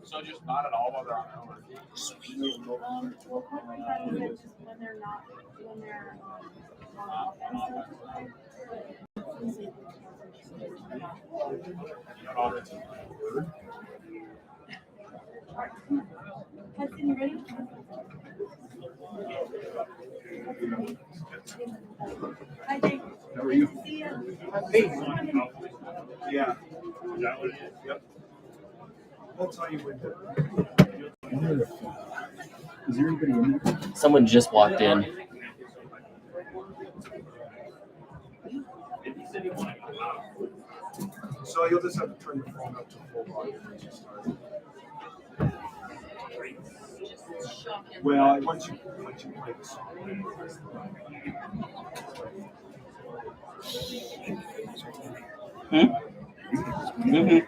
So just not at all while they're on over. Well, probably times it's just when they're on offense. Hudson, you ready? Hi, Jake. How are you? Nice to see you. Yeah. Yep. That's how you win. Is there anybody in there? Someone just walked in. So you'll just have to turn your phone up to full volume as you start. Well, once you play the song. Mm-hmm.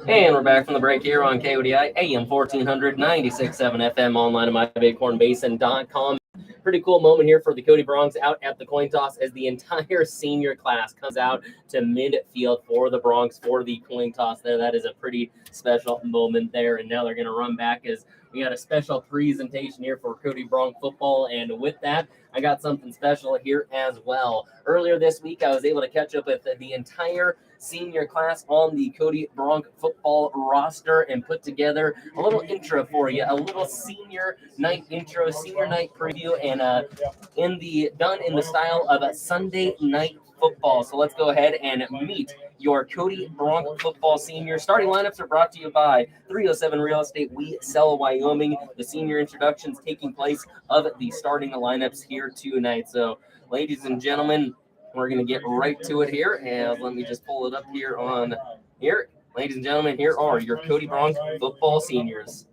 And we're back from the break here on Cody AM 1400, 96.7 FM, online at mybighornbasin.com. Pretty cool moment here for the Cody Broncs out at the coin toss as the entire senior class comes out to midfield for the Broncs for the coin toss there. That is a pretty special moment there. And now they're going to run back as we got a special presentation here for Cody Bronc football. And with that, I got something special here as well. Earlier this week, I was able to catch up with the entire senior class on the Cody Bronc football roster and put together a little intro for you, a little senior night intro, senior night preview, and done in the style of a Sunday night football. So let's go ahead and meet your Cody Bronc football seniors. Starting lineups are brought to you by 307 Real Estate. We sell Wyoming. The senior introductions taking place of the starting lineups here tonight. So, ladies and gentlemen, we're going to get right to it here, and let me just pull it up here on here. Ladies and gentlemen, here are your Cody Bronc football seniors.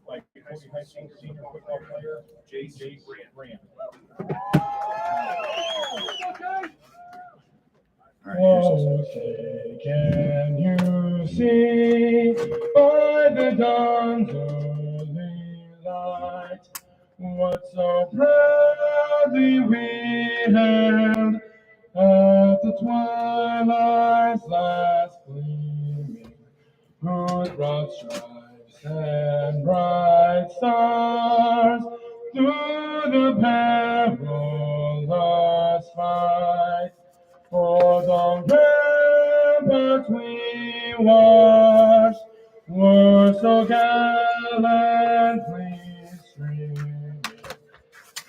Like Cody High School senior football player, J.J. Grant. Oh, say, can you see by the dawn's early light what so proudly we hailed at the twilight's last gleaming, whose broad stripes and bright stars through the perilous fight for the ramparts we watched were so gallantly streaming,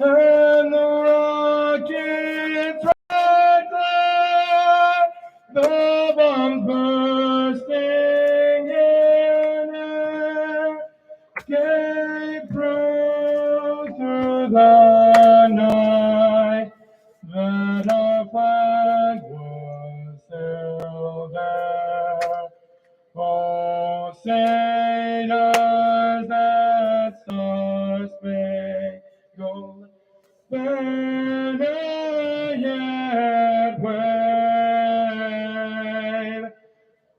and the rockets right there, the bombs bursting in air, gave proof through the night that our flag was still there. Oh, sailors, that star-spangled banner yet wave,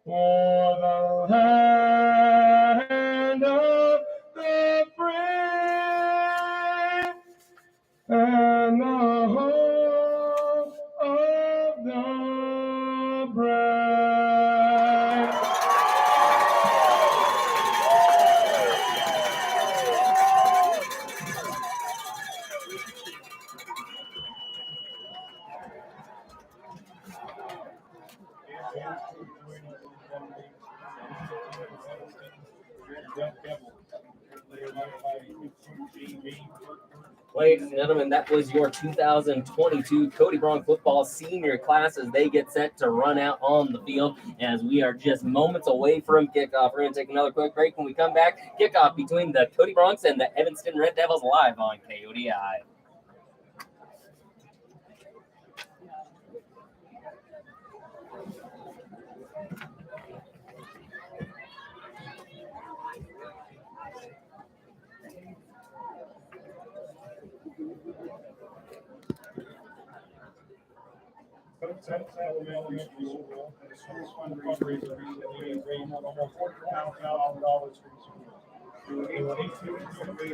for the land of the free and the home of the brave. Ladies and gentlemen, that was your 2022 Cody Bronc football senior class as they get set to run out on the field as we are just moments away from kickoff. We're going to take another quick break. When we come back, kickoff between the Cody Broncs and the Evanston Red Devils live on KODI. Elementary School, and the school's fundraiser recently raised almost $45,000 for the school. They were 18 to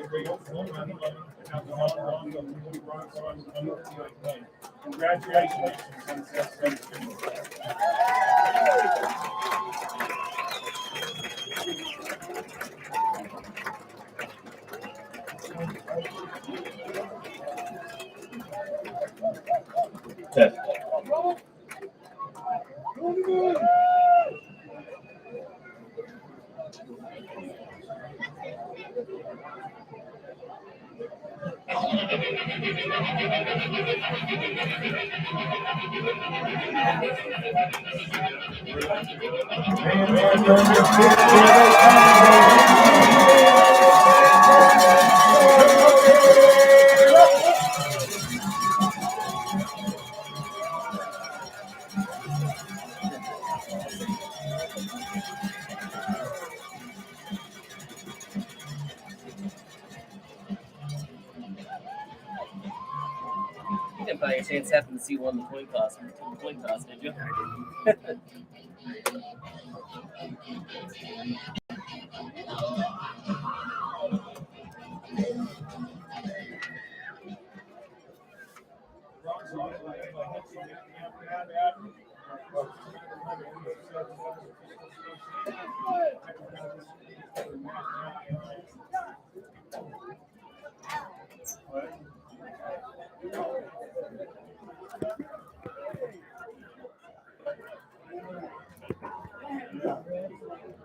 raise no money, and have the long of the Bronx on the Congratulations, Sunset 17. You didn't by any chance happen to see one of the coin toss did you?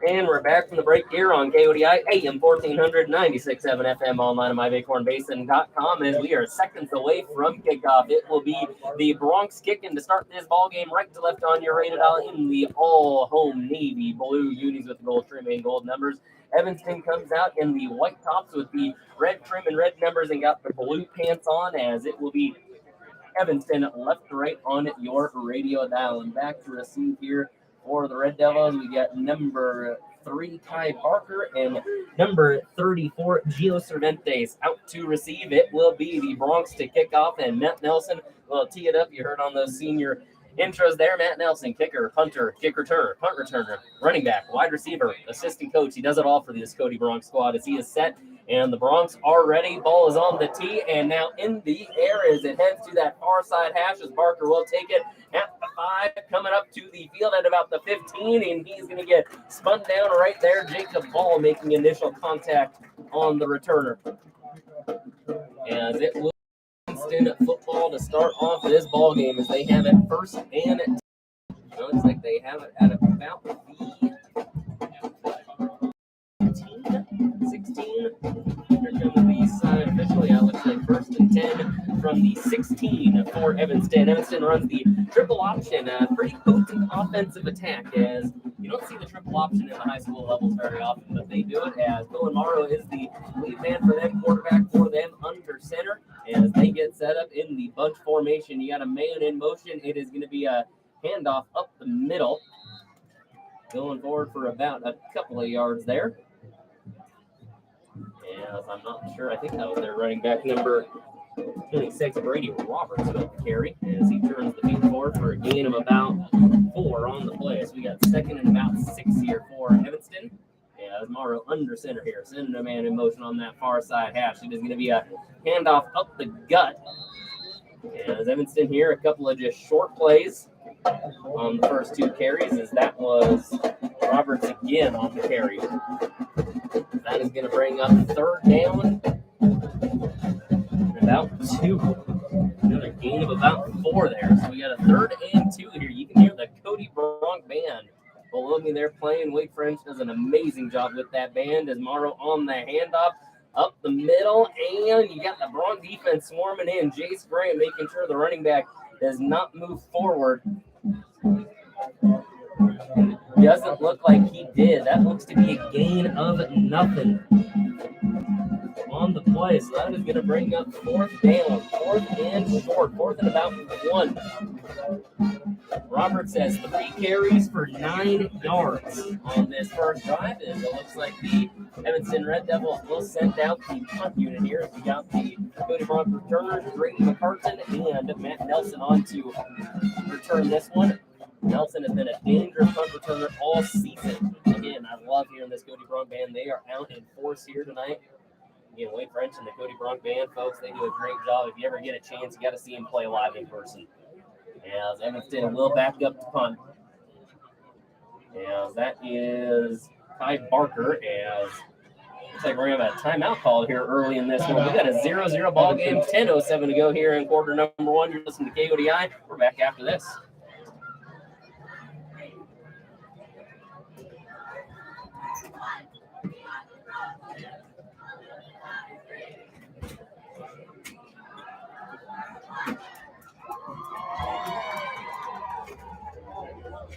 And we're back from the break here on KODI AM 1496.7 FM online at mybighornbasin.com, and we are seconds away from kickoff. It will be the Bronx kicking to start this ball game right to left on your radar dial in the all-home navy blue unis with the gold trim and gold numbers. Evanston comes out in the white tops with the red trim and red numbers and got the blue pants on, as it will be Evanston left to right on your radio dial. And back to receive here for the Red Devils, we got number 3, Ty Parker, and number 34, Gio Cervantes out to receive. It will be the Bronx to kick off, and Matt Nelson will tee it up. You heard on those senior intros there. Matt Nelson, kicker, punter, kick returner, punt returner, running back, wide receiver, assistant coach. He does it all for this Cody Bronx squad as he is set. And the Bronx are ready. Ball is on the tee and now in the air as it heads to that far side hash as Barker will take it at the 5, coming up to the field at about the 15, and he's going to get spun down right there. Jacob Ball making initial contact on the returner. As it will be Evanston football to start off this ball game as they have it first and 10. Looks like they have it at about the 16. Here comes the side official. Yeah, looks like first and 10 from the 16 for Evanston. Evanston runs the triple option, a pretty potent offensive attack, as you don't see the triple option in the high school levels very often, but they do it as Dylan Morrow is the lead man for them, quarterback for them under center, as they get set up in the bunch formation. You got a man in motion. It is going to be a handoff up the middle, going forward for about a couple of yards there. Yes, I'm not sure. I think that was their running back number 26, Brady Roberts, will carry as he turns the field forward for a gain of about 4 on the play. So we got second and about 6 here for Evanston. As Morrow under center here, sending a man in motion on that far side hash. It is going to be a handoff up the gut. As Evanston here, a couple of just short plays on the first 2 carries, as that was Roberts again on the carry. That is going to bring up third down. About 2. Another gain of about 4 there. So we got a 3rd and 2 here. You can hear the Cody Bronx band below me there playing. Wade French does an amazing job with that band as Morrow on the handoff up the middle. And you got the Bronx defense swarming in. Jace Graham making sure the running back does not move forward. Doesn't look like he did. That looks to be a gain of nothing on the play. So that is going to bring up 4th down. 4th and short. 4th and about 1. Robert says 3 carries for 9 yards on this first drive, and it looks like the Evanston Red Devils will send out the punt unit here. We got the Cody Bronx returners, Grady McCartan and Matt Nelson on to return this one. Nelson has been a dangerous punt returner all season. Again, I love hearing this Cody Bronx band. They are out in force here tonight. Again, Wade French and the Cody Bronx band, folks, they do a great job. If you ever get a chance, you got to see them play live in person. As Evanston will back up to punt. As that is Ty Barker. As looks like we're going to have a timeout call here early in this one. We got a 0-0 ball game, 10:07 to go here in quarter number 1. You're listening to KODI. We're back after this.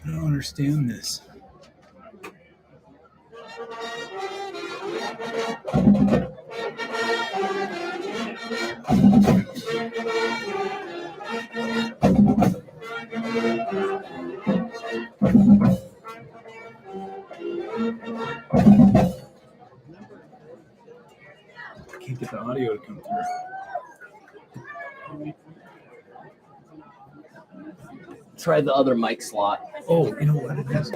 I don't understand this. I can't get the audio to come through. Try the other mic slot. Oh, you know what it is?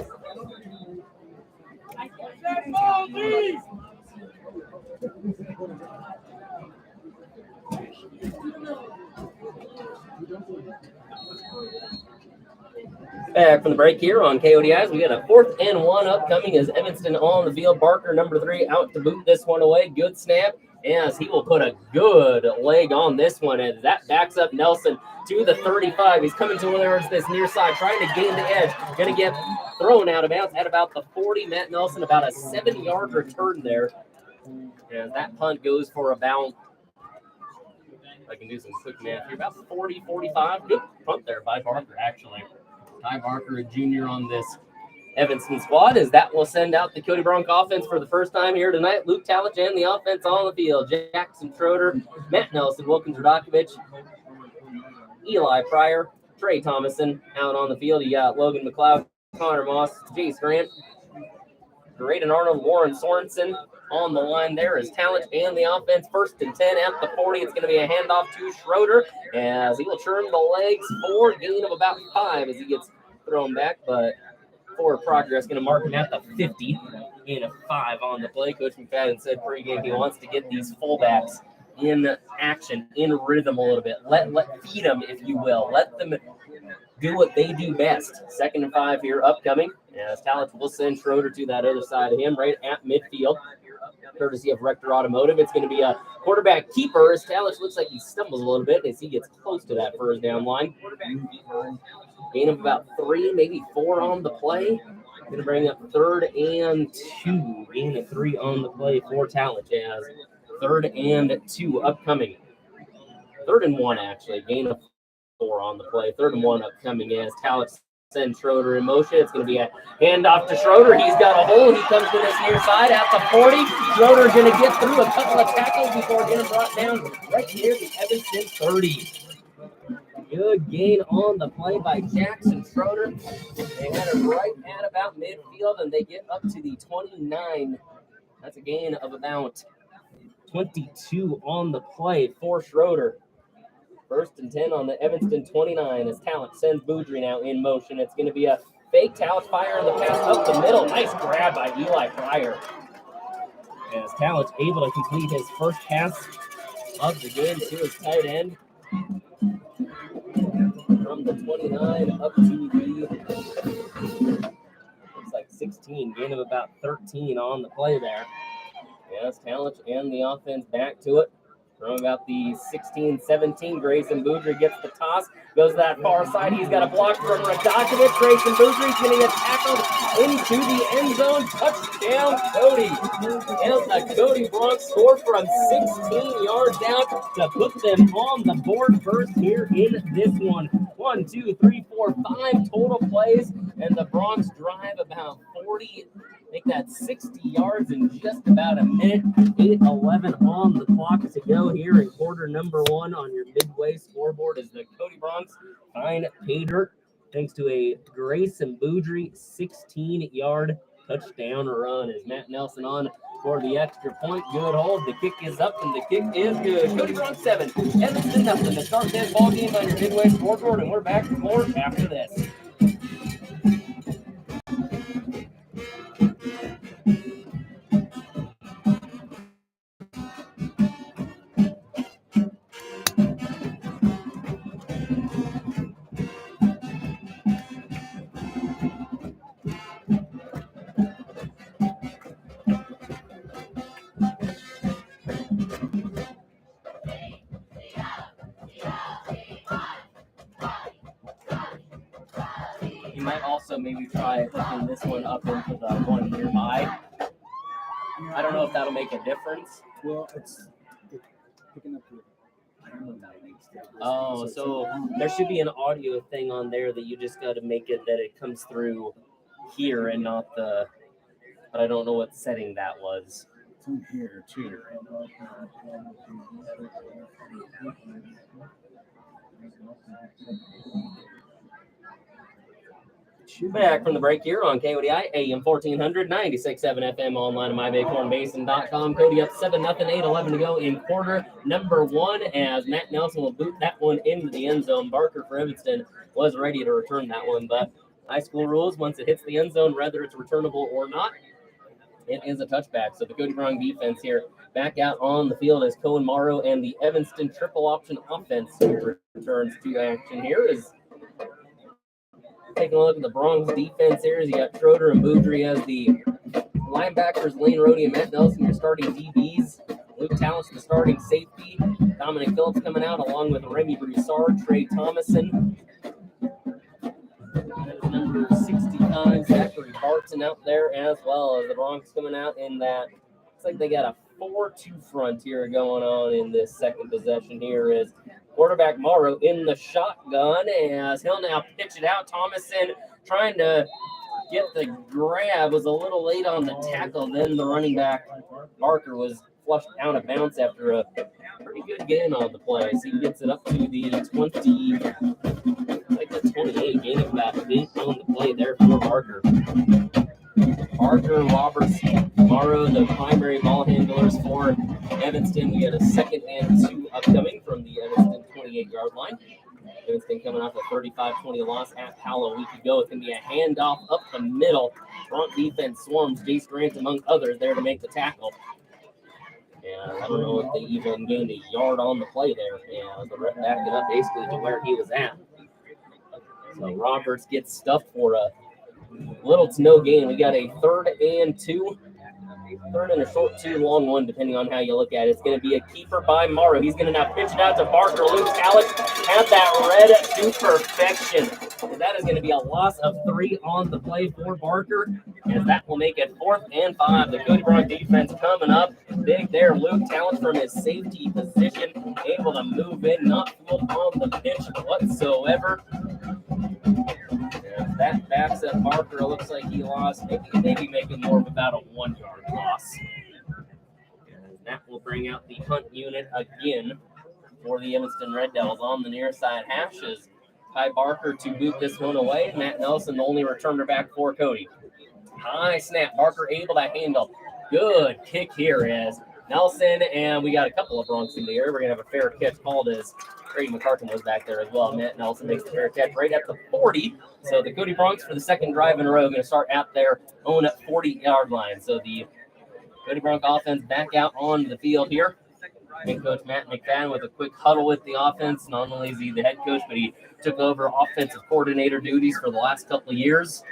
Back from the break here on KODIs. We got a 4th and 1 upcoming as Evanston on the field. Barker, number 3, out to boot this one away. Good snap as he will put a good leg on this one, and that backs up Nelson to the 35. He's coming towards this near side, trying to gain the edge. Going to get thrown out of bounds at about the 40. Matt Nelson, about a 7-yard return there. And that punt goes for about, I can do some quick math here, about 40, 45. Good punt there by Barker, actually. Ty Barker, a junior on this Evanston squad, as that will send out the Cody Bronx offense for the first time here tonight. Luke Talich and the offense on the field. Jackson Schroeder, Matt Nelson, Wilkins Radakovich, Eli Pryor, Trey Thomason out on the field. You got Logan McLeod, Connor Moss, Jace Grant, Graydon Arnold, Warren Sorensen on the line there is Talich and the offense. 1st and 10 at the 40. It's going to be a handoff to Schroeder as he will turn the legs for a gain of about 5 as he gets thrown back, but forward progress going to mark him at the 50. Gain of 5 on the play. Coach McFadden said pregame he wants to get these fullbacks in action, in rhythm a little bit. Let feed them, if you will. Let them do what they do best. 2nd and 5 here upcoming. As Talich will send Schroeder to that other side of him, right at midfield. Courtesy of Rector Automotive. It's going to be a quarterback keeper as Talich looks like he stumbles a little bit as he gets close to that first down line. Gain of about 3, maybe 4 on the play. Going to bring up 3rd and 2. Gain of 3 on the play for Talich as 3rd and 2 upcoming. 3rd and 1 actually. Gain of 4 on the play. 3rd and 1 upcoming as Talich sends Schroeder in motion. It's going to be a handoff to Schroeder. He's got a hole. He comes to this near side at the 40. Schroeder's going to get through a couple of tackles before getting brought down right near the Evanston 30. Good gain on the play by Jackson Schroeder. They had it right at about midfield, and they get up to the 29. That's a gain of about 22 on the play for Schroeder. 1st and 10 on the Evanston 29 as Talich sends Boudry now in motion. It's going to be a fake Talich fire in the pass up the middle. Nice grab by Eli Pryor. As Talich able to complete his first pass of the game to his tight end. From the 29 up to the, looks like 16. Gain of about 13 on the play there. Yes, Talich and the offense back to it. From about the 16-17, Grayson Boudry gets the toss, goes to that far side. He's got a block from Radakovich. Grayson Boudry's going to get tackled into the end zone. Touchdown, Cody. And the Cody Bronx score from 16 yards out to put them on the board first here in this one. 1, 2, 3, 4, 5 total plays, and the Bronx drive about 40. Make that 60 yards in just about a minute. 8:11 on the clock to go here in quarter number 1 on your midway scoreboard as the Cody Bronx find pay dirt thanks to a Grayson Boudry 16-yard touchdown run as Matt Nelson on for the extra point. Good hold. The kick is up, and the kick is good. Cody Bronx 7, Evanston nothing to start this ball game on your midway scoreboard, and we're back to more after this. You might also maybe try hooking this one up into the one nearby. I don't know if that'll make a difference. Well, it's picking up your camera makes it. Oh, so there should be an audio thing on there that you just got to make it that it comes through here and not the. But I don't know what setting that was. It's in here too. Back from the break here on KODI, AM 1400, 96.7 FM, online at mybaycornbasin.com. Cody up 7-0, 8:11 to go in quarter number one as Matt Nelson will boot that one into the end zone. Barker for Evanston was ready to return that one, but high school rules, once it hits the end zone, whether it's returnable or not, it is a touchback. So the Cody Bronx defense here back out on the field as Cohen Morrow and the Evanston triple option offense returns to action here is taking a look at the Bronx defense here. You got Schroeder and Boudry as the linebackers, Lane Rohde and Matt Nelson, your starting DBs. Luke Tallis, the starting safety. Dominic Phillips coming out along with Remy Broussard, Trey Thomason. That is number 65, Zachary Barton out there as well as the Bronx coming out in that. Looks like they got a 4-2 front here going on in this second possession here is quarterback Morrow in the shotgun as he'll now pitch it out. Thomason trying to get the grab, was a little late on the tackle. Then the running back Barker was flushed out of bounds after a pretty good gain on the play. So he gets it up to the 20, like the 28, gain of about 8 on the play there for Barker. Barker, Roberts, Morrow, the primary ball handlers for Evanston. We got a 2nd and 2 upcoming from the Evanston 28-yard line. Evanston coming off a 35-20 loss at Powell a week ago. It's going to be a handoff up the middle. Front defense swarms. Jace Grant, among others, there to make the tackle. And I don't know if they even gained a yard on the play there. And the ref backed it up basically to where he was at. So Roberts gets stuffed for a little to no gain. We got a 3rd and 2. 3rd and a short 2, long 1, depending on how you look at it. It's going to be a keeper by Morrow. He's going to now pitch it out to Barker. Luke Tallis had that read to perfection. That is going to be a loss of 3 on the play for Barker, and that will make it 4th and 5. The Cody Bronx defense coming up big there. Luke Tallis from his safety position, able to move in, not fooled on the pitch whatsoever. And that backs up Barker. It looks like he lost, maybe making more of about a 1-yard loss. And that will bring out the punt unit again for the Evanston Red Devils on the near side hashes. Ty Barker to boot this one away. Matt Nelson, the only returner back for Cody. High snap. Barker able to handle. Good kick here as Nelson, and we got a couple of Bronx in the air. We're going to have a fair catch called as Grady McCartan was back there as well. Matt Nelson makes the fair catch right at the 40. So the Cody Bronx for the 2nd drive in a row going to start at their own 40-yard line. So the Cody Bronx offense back out on the field here. Head coach Matt McFadden with a quick huddle with the offense. Not only is he the head coach, but he took over offensive coordinator duties for the last couple of years.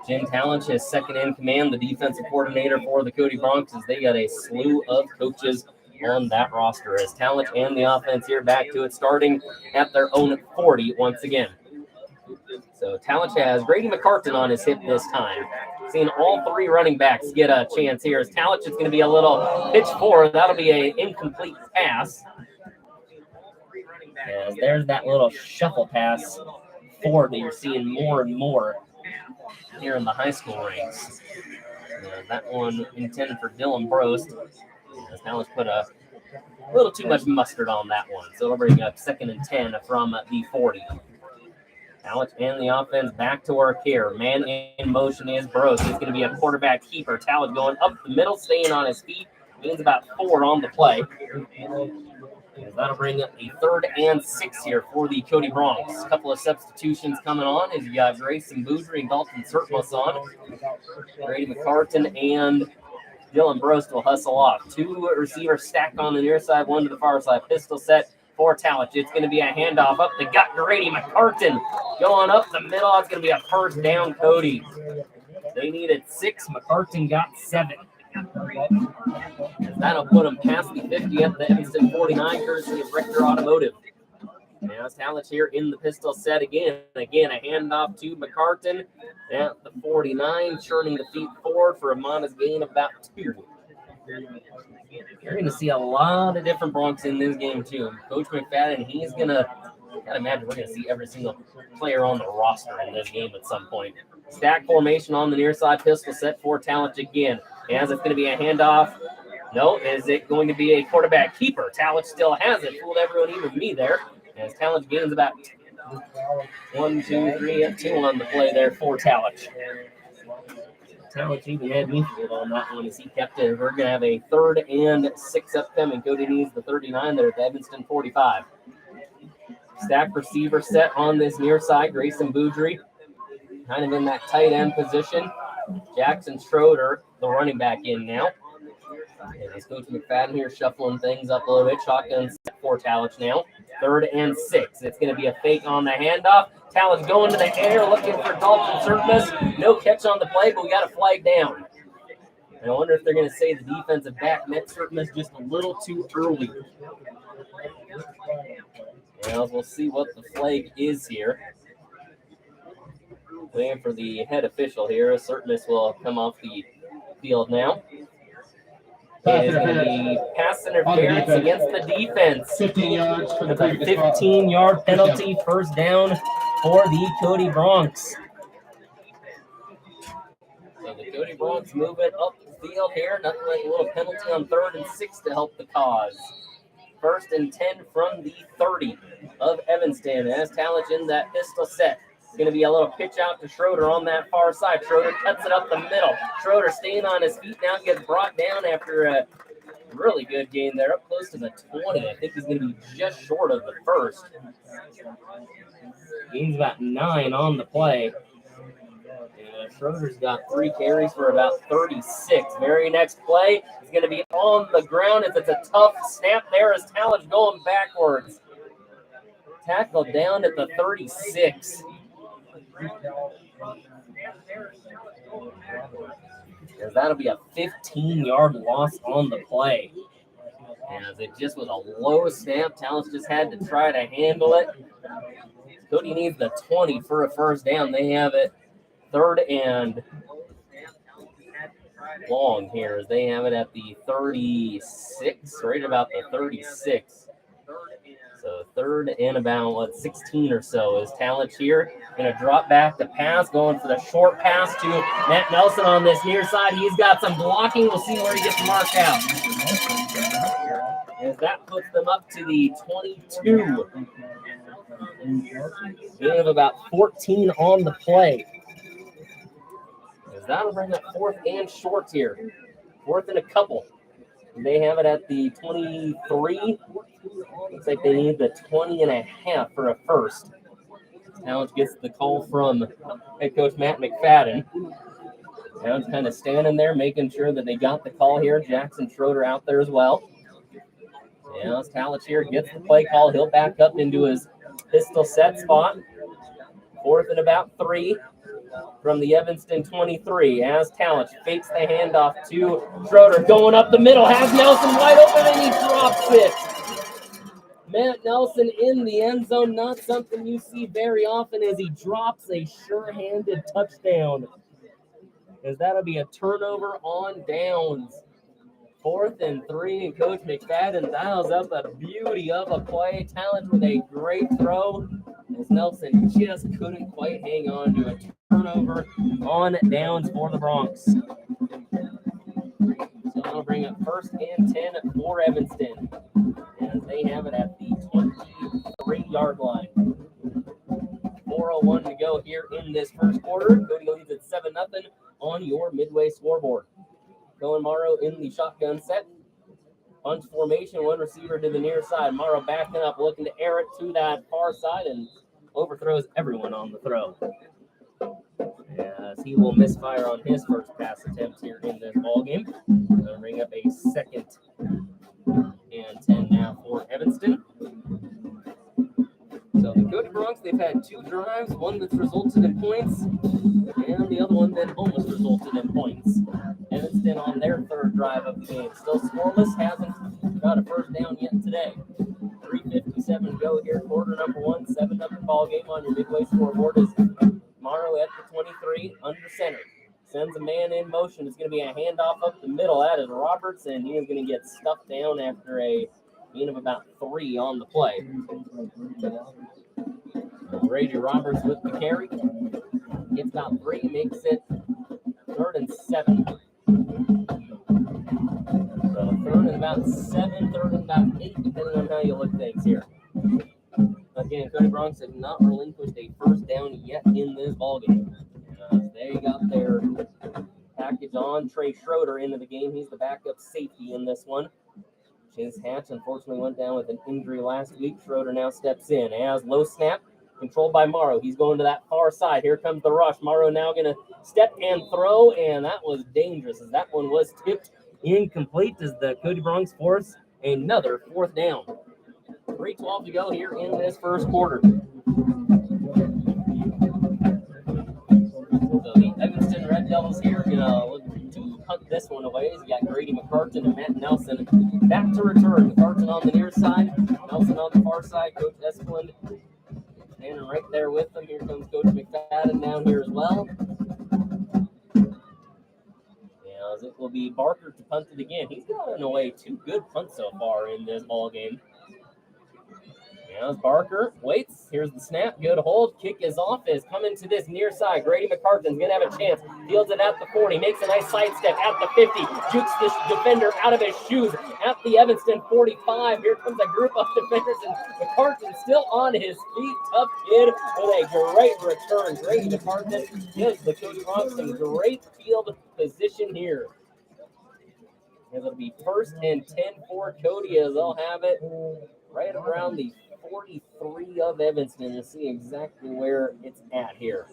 Jim Tallich is 2nd in command, the defensive coordinator for the Cody Bronx, as they got a slew of coaches on that roster. As Tallich and the offense here back to it, starting at their own 40 once again. So Tallich has Grady McCartan on his hip this time. Seeing all 3 running backs get a chance here. As Tallich, it's going to be a little pitch forward. That'll be an incomplete pass. As there's that little shuffle pass forward that you're seeing more and more here in the high school ranks. That one intended for Dylan Brost. As Tallich put a little too much mustard on that one. So it'll bring up 2nd and 10 from the 40. Talent and the offense back to work here. Man in motion is Brose. He's going to be a quarterback keeper. Talent going up the middle, staying on his feet. Means about 4 on the play. And that'll bring up a 3rd and 6 here for the Cody Bronx. A couple of substitutions coming on as you got Grayson Boudry and Dalton Surplus on. Grady McCartan and Dylan Brost will hustle off. 2 receivers stacked on the near side, 1 to the far side. Pistol set for Talent. It's going to be a handoff up the gut. Grady McCartan going up the middle. It's going to be a first down, Cody. They needed 6. McCartan got 7. That'll put them past the 50 at the Evanston 49, courtesy of Richter Automotive. Now Talent here in the pistol set again. Again, a handoff to McCartan at the 49, churning the feet forward for a modest gain of about 2. You're going to see a lot of different Bronx in this game, too. Coach McFadden, he's going to, I gotta imagine we're going to see every single player on the roster in this game at some point. Stack formation on the near side, pistol set for Talent again. As it's going to be a handoff. No, is it going to be a quarterback keeper? Talent still has it. Fooled everyone, even me there. As Talent gains about 1, 2, 3, 2 on the play there for Talent. Talent even had me fooled on that one as he kept it. We're going to have a 3rd and 6 upcoming. Cody needs the 39 there at the Evanston 45. Stack receiver set on this near side. Grayson Boudry kind of in that tight end position. Jackson Schroeder, the running back, in now. And it's Coach McFadden here shuffling things up a little bit. Shotgun set for Talent now. 3rd and 6. It's going to be a fake on the handoff. Talent going to the air looking for Dalton Surplus. No catch on the play, but we got a flag down. And I wonder if they're going to say the defensive back met Surplus just a little too early. Well, we'll see what the flag is here. Waiting for the head official here. Surplus will come off the field now. It is going to be pass interference against the defense. 15 yards for the That's a 15-yard penalty, first down for the Cody Bronx. So the Cody Bronx moving up the field here. Nothing like a little penalty on 3rd and 6 to help the cause. 1st and 10 from the 30 of Evanston. As Talent in that pistol set. It's going to be a little pitch out to Schroeder on that far side. Schroeder cuts it up the middle. Schroeder staying on his feet now, gets brought down after a really good gain there, up close to the 20. I think he's going to be just short of the 1st. Gains about 9 on the play. And Schroeder's got 3 carries for about 36. Very next play is going to be on the ground. It's a tough snap there as Talent going backwards. Tackled down at the 36. As that'll be a 15-yard loss on the play. As it just was a low snap. Talent just had to try to handle it. Cody needs the 20 for a first down. They have it 3rd and long here as they have it at the 36, right about the 36. So 3rd and about, 16 or so is Talent here. Going to drop back to pass, going for the short pass to Matt Nelson on this near side. He's got some blocking. We'll see where he gets marked out. As that puts them up to the 22. We have about 14 on the play. As that'll bring up 4th and short here. 4th and a couple. They have it at the 23. Looks like they need the 20 and a half for a first. Talent gets the call from head coach Matt McFadden. Talent's kind of standing there making sure that they got the call here. Jackson Schroeder out there as well. As Talent here gets the play call, he'll back up into his pistol set spot. 4th and about 3 from the Evanston 23 as Talent fakes the handoff to Schroeder going up the middle, has Nelson wide open and he drops it. Matt Nelson in the end zone, not something you see very often as he drops a sure-handed touchdown. As that'll be a turnover on downs. 4th and 3, and Coach McFadden dials up a beauty of a play. Talent with a great throw. As Nelson just couldn't quite hang on to a turnover on downs for the Bronx. So that'll bring up 1st and 10 for Evanston. As they have it at the 23-yard line. 4 4:01 to go here in this first quarter. Cody leads at 7-0 on your midway scoreboard. Going Morrow in the shotgun set. Punch formation, one receiver to the near side. Morrow backing up, looking to air it to that far side and overthrows everyone on the throw. As he will misfire on his first pass attempt here in this ballgame. Going to bring up a 2nd and 10 now for Evanston. So the Cody Bronx, they've had 2 drives, one that's resulted in points, and the other one that almost resulted in points. Evanston on their 3rd drive of the game. Still scoreless, hasn't got a first down yet today. 3:57 to go here, quarter number 1, 7-0 ball game on your midway scoreboard is Morrow at the 23, under center. Sends a man in motion. It's going to be a handoff up the middle. That is Roberts, and he is going to get stuffed down after a gain of about 3 on the play. Brady Roberts with the carry. Gets about 3, makes it 3rd and 7. So 3rd and about 7, 3rd and about 8, depending on how you look things here. Again, Cody Bronx has not relinquished a first down yet in this ballgame. They got their package on. Trey Schroeder into the game. He's the backup safety in this one. Chase Hatch unfortunately went down with an injury last week. Schroeder now steps in. As low snap, controlled by Morrow. He's going to that far side. Here comes the rush. Morrow now going to step and throw, and that was dangerous as that one was tipped incomplete as the Cody Bronx force another 4th down. 3:12 to go here in this first quarter. So the Evanston Red Devils here look to punt this one away. You got Grady McCartan and Matt Nelson back to return. McCartan on the near side, Nelson on the far side. Coach Esplin standing right there with them. Here comes Coach McFadden down here as well. As it will be Barker to punt it again. He's gotten away 2 good punts so far in this ball game. As Barker waits, here's the snap, good hold, kick is off, is coming to this near side. Grady McCartan's going to have a chance, fields it at the 40, makes a nice sidestep at the 50, jukes the defender out of his shoes at the Evanston 45. Here comes a group of defenders, and McCartan still on his feet. Tough kid with a great return. Grady McCartan gives the Cody Bronx some great field position here. As it'll be 1st and 10 for Cody, as they'll have it right around the 43 of Evanston. We'll see exactly where it's at here.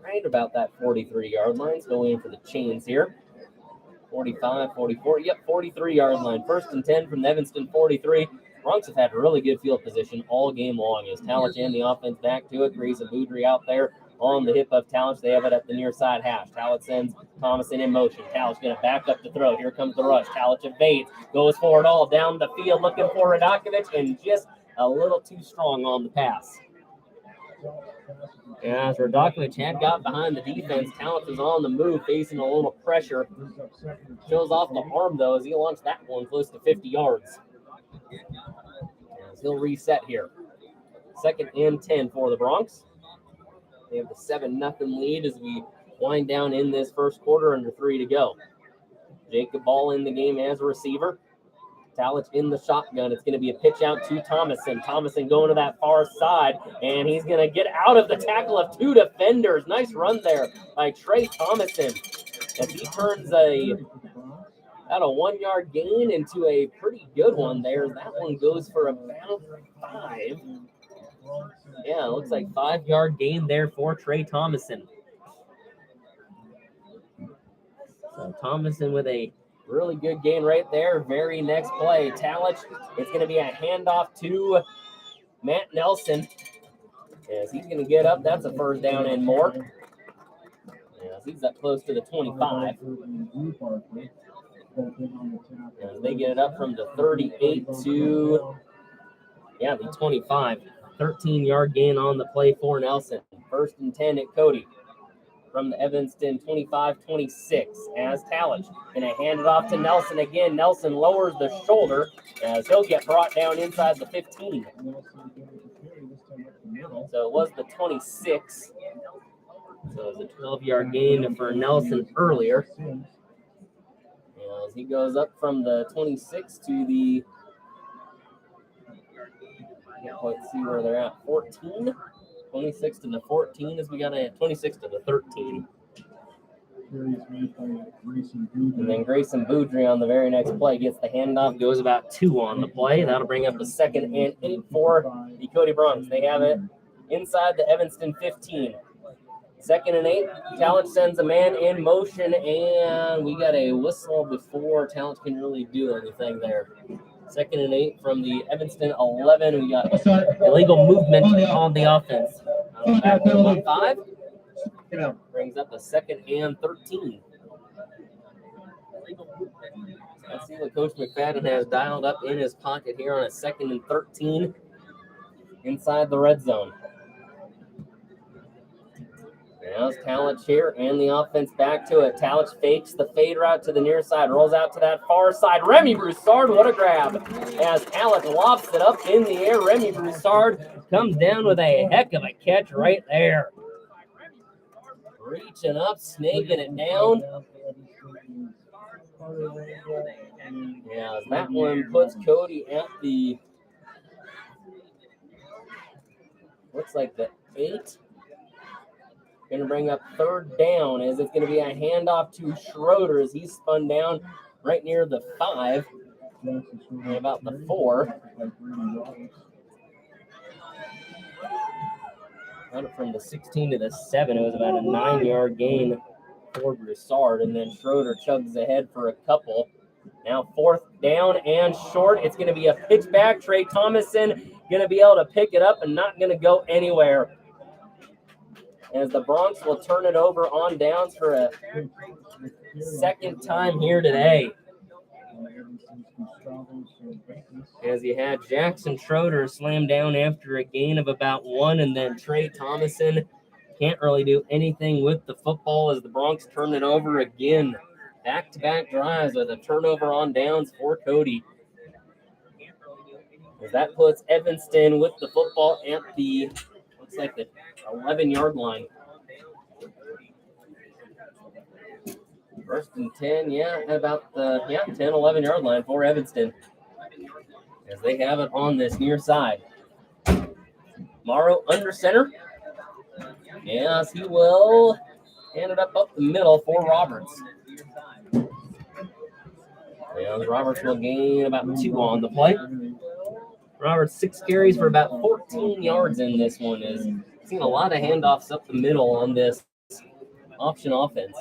Right about that 43-yard line. Go in for the chains here. 45, 44. Yep, 43-yard line. 1st and 10 from the Evanston 43. Bronx have had really good field position all game long. As Talent and the offense back to it. Grayson Boudry out there on the hip of Talent. They have it at the near side hash. Talent sends Thomason in motion. Talent's going to back up the throw. Here comes the rush. Talent evades. Goes forward all down the field looking for Radakovich, and just a little too strong on the pass. As Radakovich had got behind the defense, Talent is on the move, facing a little pressure. Shows off the arm, though, as he launched that one close to 50 yards. As he'll reset here. 2nd and 10 for the Bronx. They have the 7-0 lead as we wind down in this first quarter, under 3 to go. Jacob Ball in the game as a receiver. Talent in the shotgun. It's going to be a pitch out to Thomason. Thomason going to that far side, and he's going to get out of the tackle of 2 defenders. Nice run there by Trey Thomason as he turns about a 1-yard gain into a pretty good one there. That one goes for about 5. Yeah, it looks like 5-yard gain there for Trey Thomason. So Thomason with a really good gain right there. Very next play, Talent. It's going to be a handoff to Matt Nelson. As he's going to get up, that's a 1st down and more. As he's up close to the 25. As they get it up from the 38 to, the 25. 13-yard gain on the play for Nelson. 1st and 10 at Cody. From the Evanston 25-26 as Talent. Going to hand it off to Nelson again. Nelson lowers the shoulder as he'll get brought down inside the 15. So it was the 26. So it was a 12-yard gain for Nelson earlier. As he goes up from the 26 to the Let's see where they're at. 14, 26 to the 14 as we got a 26 to the 13. And then Grayson Boudry on the very next play gets the handoff, goes about 2 on the play. That'll bring up a 2nd and 8 for the Cody Bronx. They have it inside the Evanston 15. 2nd and 8. Talent sends a man in motion, and we got a whistle before Talent can really do anything there. 2nd and 8 from the Evanston 11. We got illegal movement on the offense. Back to 5. Brings up a 2nd and 13. Let's see what Coach McFadden has dialed up in his pocket here on a 2nd and 13 inside the red zone. Now's Talent here and the offense back to it. Talent fakes the fade route to the near side, rolls out to that far side. Remy Broussard, what a grab. As Talent lofts it up in the air, Remy Broussard comes down with a heck of a catch right there. Reaching up, snaking it down. Yeah, that one puts Cody at the, looks like the 8. Going to bring up 3rd down as it's going to be a handoff to Schroeder as he's spun down right near the 5 and about the 4. Got it from the 16 to the 7. It was about a 9-yard gain for Broussard, and then Schroeder chugs ahead for a couple. Now 4th down and short. It's going to be a pitch back. Trey Thomason going to be able to pick it up and not going to go anywhere. As the Bronx will turn it over on downs for a 2nd time here today. As you had Jackson Schroeder slam down after a gain of about 1, and then Trey Thomason can't really do anything with the football as the Bronx turn it over again. Back-to-back drives with a turnover on downs for Cody. As that puts Evanston with the football at the, looks like the 11-yard line. 1st and 10, about the 10, 11-yard line for Evanston. As they have it on this near side. Morrow under center. Yes, he will hand it up the middle for Roberts. And Roberts will gain about 2 on the play. Roberts 6 carries for about 14 yards in this one. Is seen a lot of handoffs up the middle on this option offense.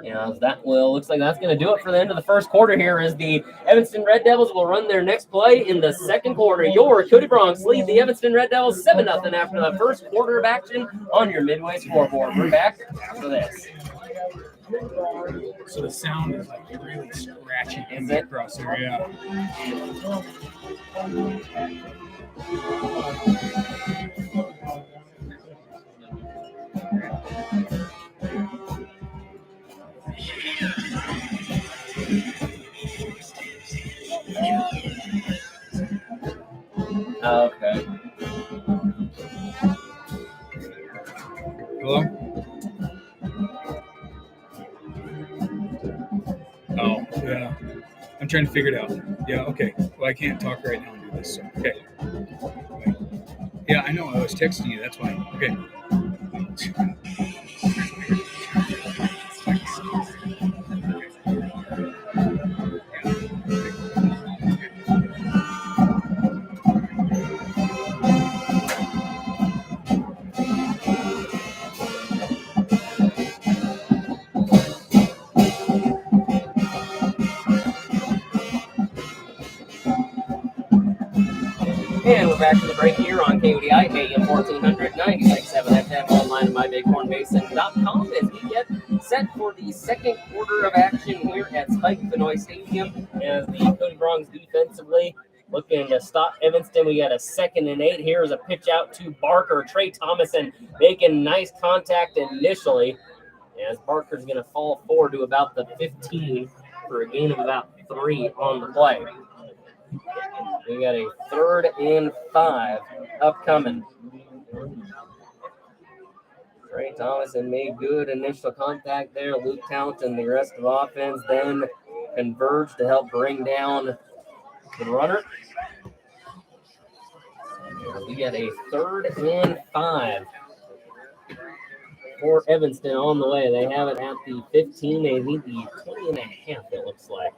Yeah, that will, looks like that's going to do it for the end of the first quarter here as the Evanston Red Devils will run their next play in the 2nd quarter. Your Cody Bronx lead the Evanston Red Devils 7-0 after the first quarter of action on your midway scoreboard. We're back after this. So the sound is like really scratchy in the crosshair, yeah. Okay. Hello? Oh, yeah. I'm trying to figure it out. Yeah, okay. Well, I can't talk right now and do this, so, okay. Wait. Yeah, I know. I was texting you. That's why. Okay. And we're back to the break here on KODI, AM 1400, 96.7 FM, online at mybighornbasin.com as we get set for the 2nd quarter of action here at Spike Benoit Stadium as the Cody Bronx defensively looking to stop Evanston. We got a 2nd and 8. Here's a pitch out to Barker. Trey Thomason making nice contact initially as Barker's going to fall forward to about the 15 for a gain of about 3 on the play. We got a 3rd and 5 upcoming. Trey Thomason made good initial contact there. Luke Talent and the rest of the offense then converged to help bring down The runner. We got a 3rd and 5 for Evanston on the way. They have it at the 15. They need the 20 and a half, it looks like.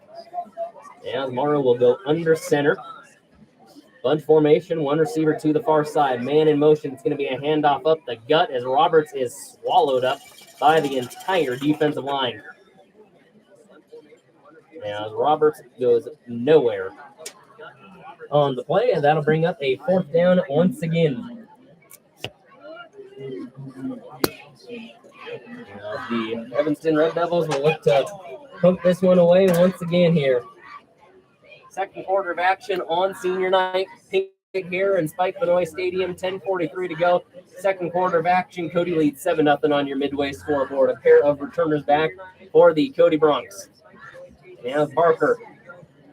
And Morrow will go under center. Bunch formation, 1 receiver to the far side. Man in motion. It's going to be a handoff up the gut as Roberts is swallowed up by the entire defensive line. As Roberts goes nowhere on the play, and that'll bring up a 4th down once again. The Evanston Red Devils will look to poke this one away once again here. 2nd quarter of action on senior night. Pink here in Spike Benoit Stadium, 10:43 to go. 2nd quarter of action. Cody leads 7-0 on your midway scoreboard. A pair of returners back for the Cody Bronx. Now Parker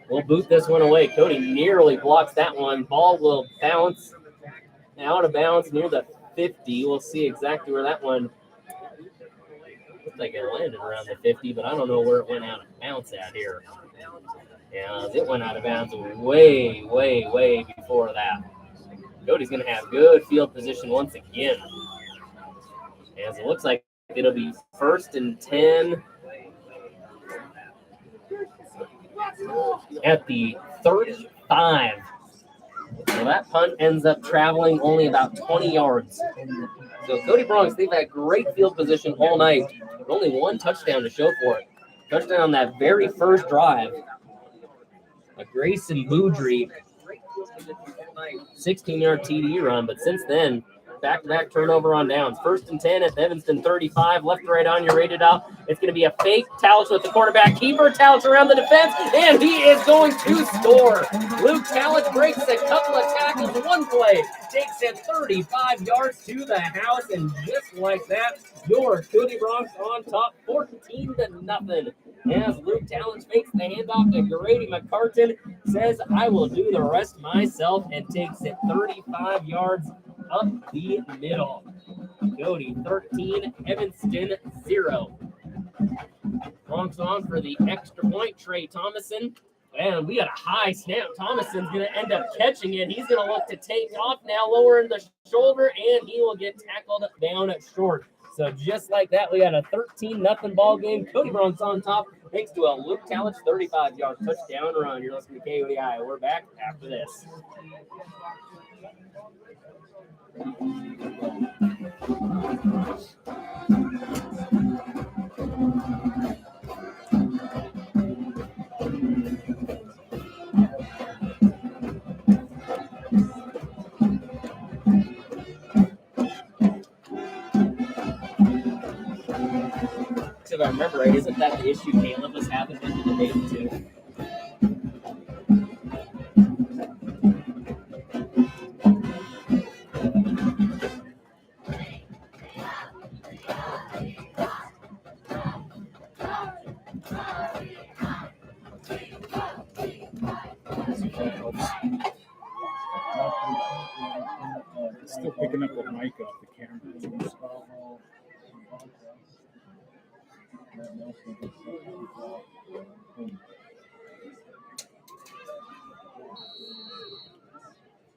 will boot this one away. Cody nearly blocks that one. Ball will bounce out of bounds near the 50. We'll see exactly where that one. Looks like it landed around the 50, but I don't know where it went out of bounds at here. And it went out of bounds way, way, way before that. Cody's going to have good field position once again. As it looks like it'll be 1st and 10 at the 35. So that punt ends up traveling only about 20 yards. So Cody Bronx, they've had great field position all night, but only 1 touchdown to show for it. Touchdown on that very first drive. A Grayson Boudry 16-yard TD run, but since then, back-to-back turnover on downs. 1st and 10 at the Evanston 35. Left to right on, you're rated out. It's going to be a fake. Talich with the quarterback keeper. Talich around the defense, and he is going to score. Luke Talich breaks a couple of tackles in one play. Takes it 35 yards to the house, and just like that, your Cody Bronx on top 14-0. As Luke Talich fakes the handoff to Grady McCartan, says, I will do the rest myself, and takes it 35 yards up the middle. Cody 13, Evanston 0. Bronx on for the extra point. Trey Thomason. And we got a high snap. Thomason's going to end up catching it. He's going to look to take off now, lowering the shoulder, and he will get tackled down at short. So just like that, we got a 13-0 ball game. Cody Bronx on top thanks to a Luke Talich 35-yard touchdown run. You're listening to KODI. We're back after this. If I remember right, isn't that the issue Caleb was having in the debate too? Still picking up the mic off the camera.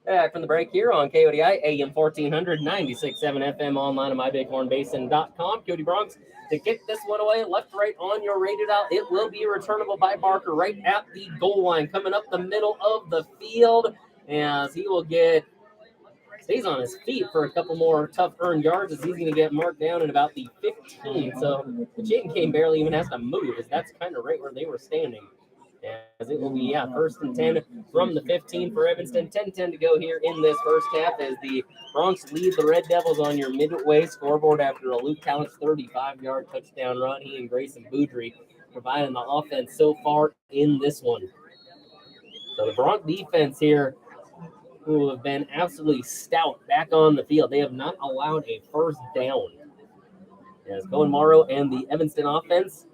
Back from the break here on KODI, AM 1400, 96.7 FM, online at mybighornbasin.com. Cody Bronx to kick this one away, left, right on your rated out. It will be returnable by Barker right at the goal line, coming up the middle of the field, as he will stays on his feet for a couple more tough earned yards, as he's going to get marked down at about the 15. So the chain game barely even has to move, as that's kind of right where they were standing. As it will be, 1st and 10 from the 15 for Evanston. 10-10 to go here in this first half, as the Bronx lead the Red Devils on your midway scoreboard after a Luke Talich 35-yard touchdown run. He and Grayson Boudry providing the offense so far in this one. So the Bronx defense here, who have been absolutely stout back on the field. They have not allowed a first down. As Cohen Morrow and the Evanston offense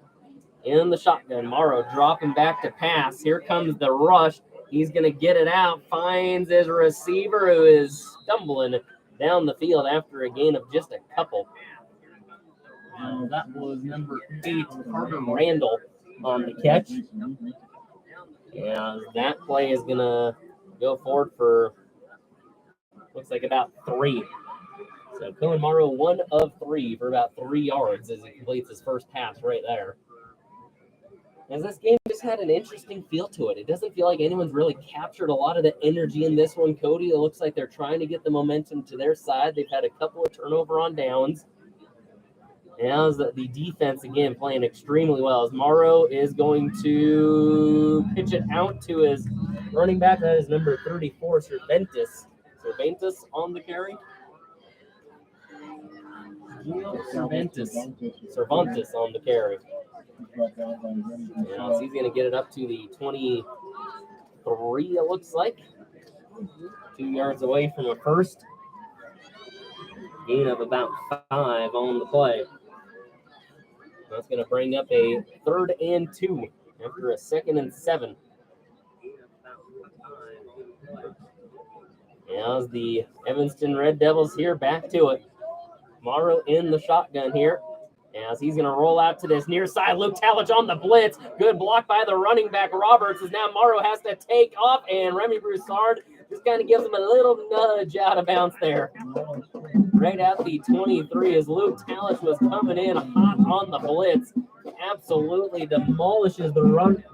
in the shotgun. Morrow dropping back to pass. Here comes the rush. He's going to get it out. Finds his receiver, who is stumbling down the field after a gain of just a couple. That was number 8, Carter Randall, on the catch. And that play is going to go forward for, looks like about 3. So Cohen Morrow 1 of 3 for about 3 yards as he completes his first pass right there. As this game just had an interesting feel to it. It doesn't feel like anyone's really captured a lot of the energy in this one, Cody. It looks like they're trying to get the momentum to their side. They've had a couple of turnover on downs. And as the defense, again, playing extremely well. As Morrow is going to pitch it out to his running back. That is number 34, Cervantes. Cervantes on the carry. Cervantes on the carry. Yeah, so he's going to get it up to the 23, it looks like. 2 yards away from a first. Gain of about 5 on the play. That's going to bring up a 3rd and 2 after a 2nd and 7. As the Evanston Red Devils here back to it. Morrow in the shotgun here. As he's going to roll out to this near side. Luke Talich on the blitz. Good block by the running back Roberts. As now Morrow has to take off. And Remy Broussard just kind of gives him a little nudge out of bounds there. Right at the 23 as Luke Talich was coming in hot on the blitz. Absolutely demolishes the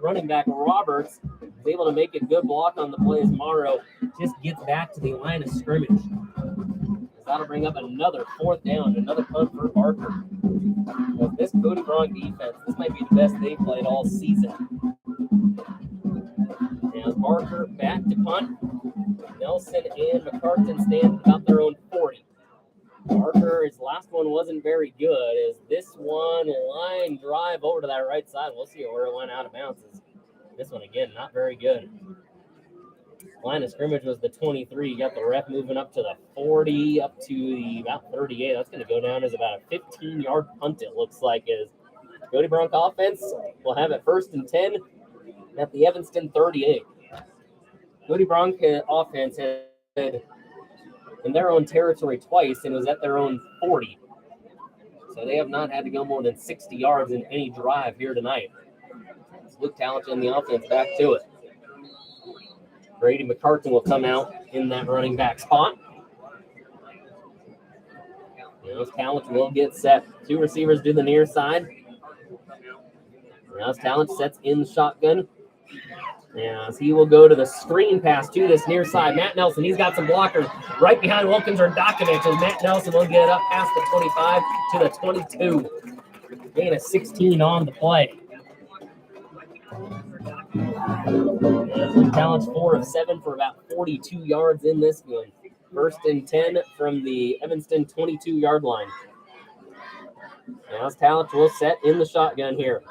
running back Roberts. Is able to make a good block on the play as Morrow just gets back to the line of scrimmage. That'll bring up another 4th down, another punt for Barker. With this Cody Bronx defense, this might be the best they've played all season. Now Barker back to punt. Nelson and McCartan stand about their own 40. Barker, his last one wasn't very good. As this one line drive over to that right side, we'll see where it went out of bounds. This one again, not very good. Line of scrimmage was the 23. You got the ref moving up to the 40, up to the about 38. That's going to go down as about a 15-yard punt, it looks like, as Cody Bronx offense will have it 1st and 10 at the Evanston 38. Cody Bronx offense had in their own territory twice and was at their own 40. So they have not had to go more than 60 yards in any drive here tonight. It's Luke Talich in the offense back to it. Grady McCartan will come out in that running back spot. Now Talich will get set. 2 receivers do the near side. Now Talich sets in the shotgun. As he will go to the screen pass to this near side. Matt Nelson, he's got some blockers right behind Wilkins or Dokovic. And Matt Nelson will get it up past the 25 to the 22. Gain a 16 on the play. Luke Talich 4 of 7 for about 42 yards in this one. 1st and 10 from the Evanston 22-yard line. Now Talich will set in the shotgun here.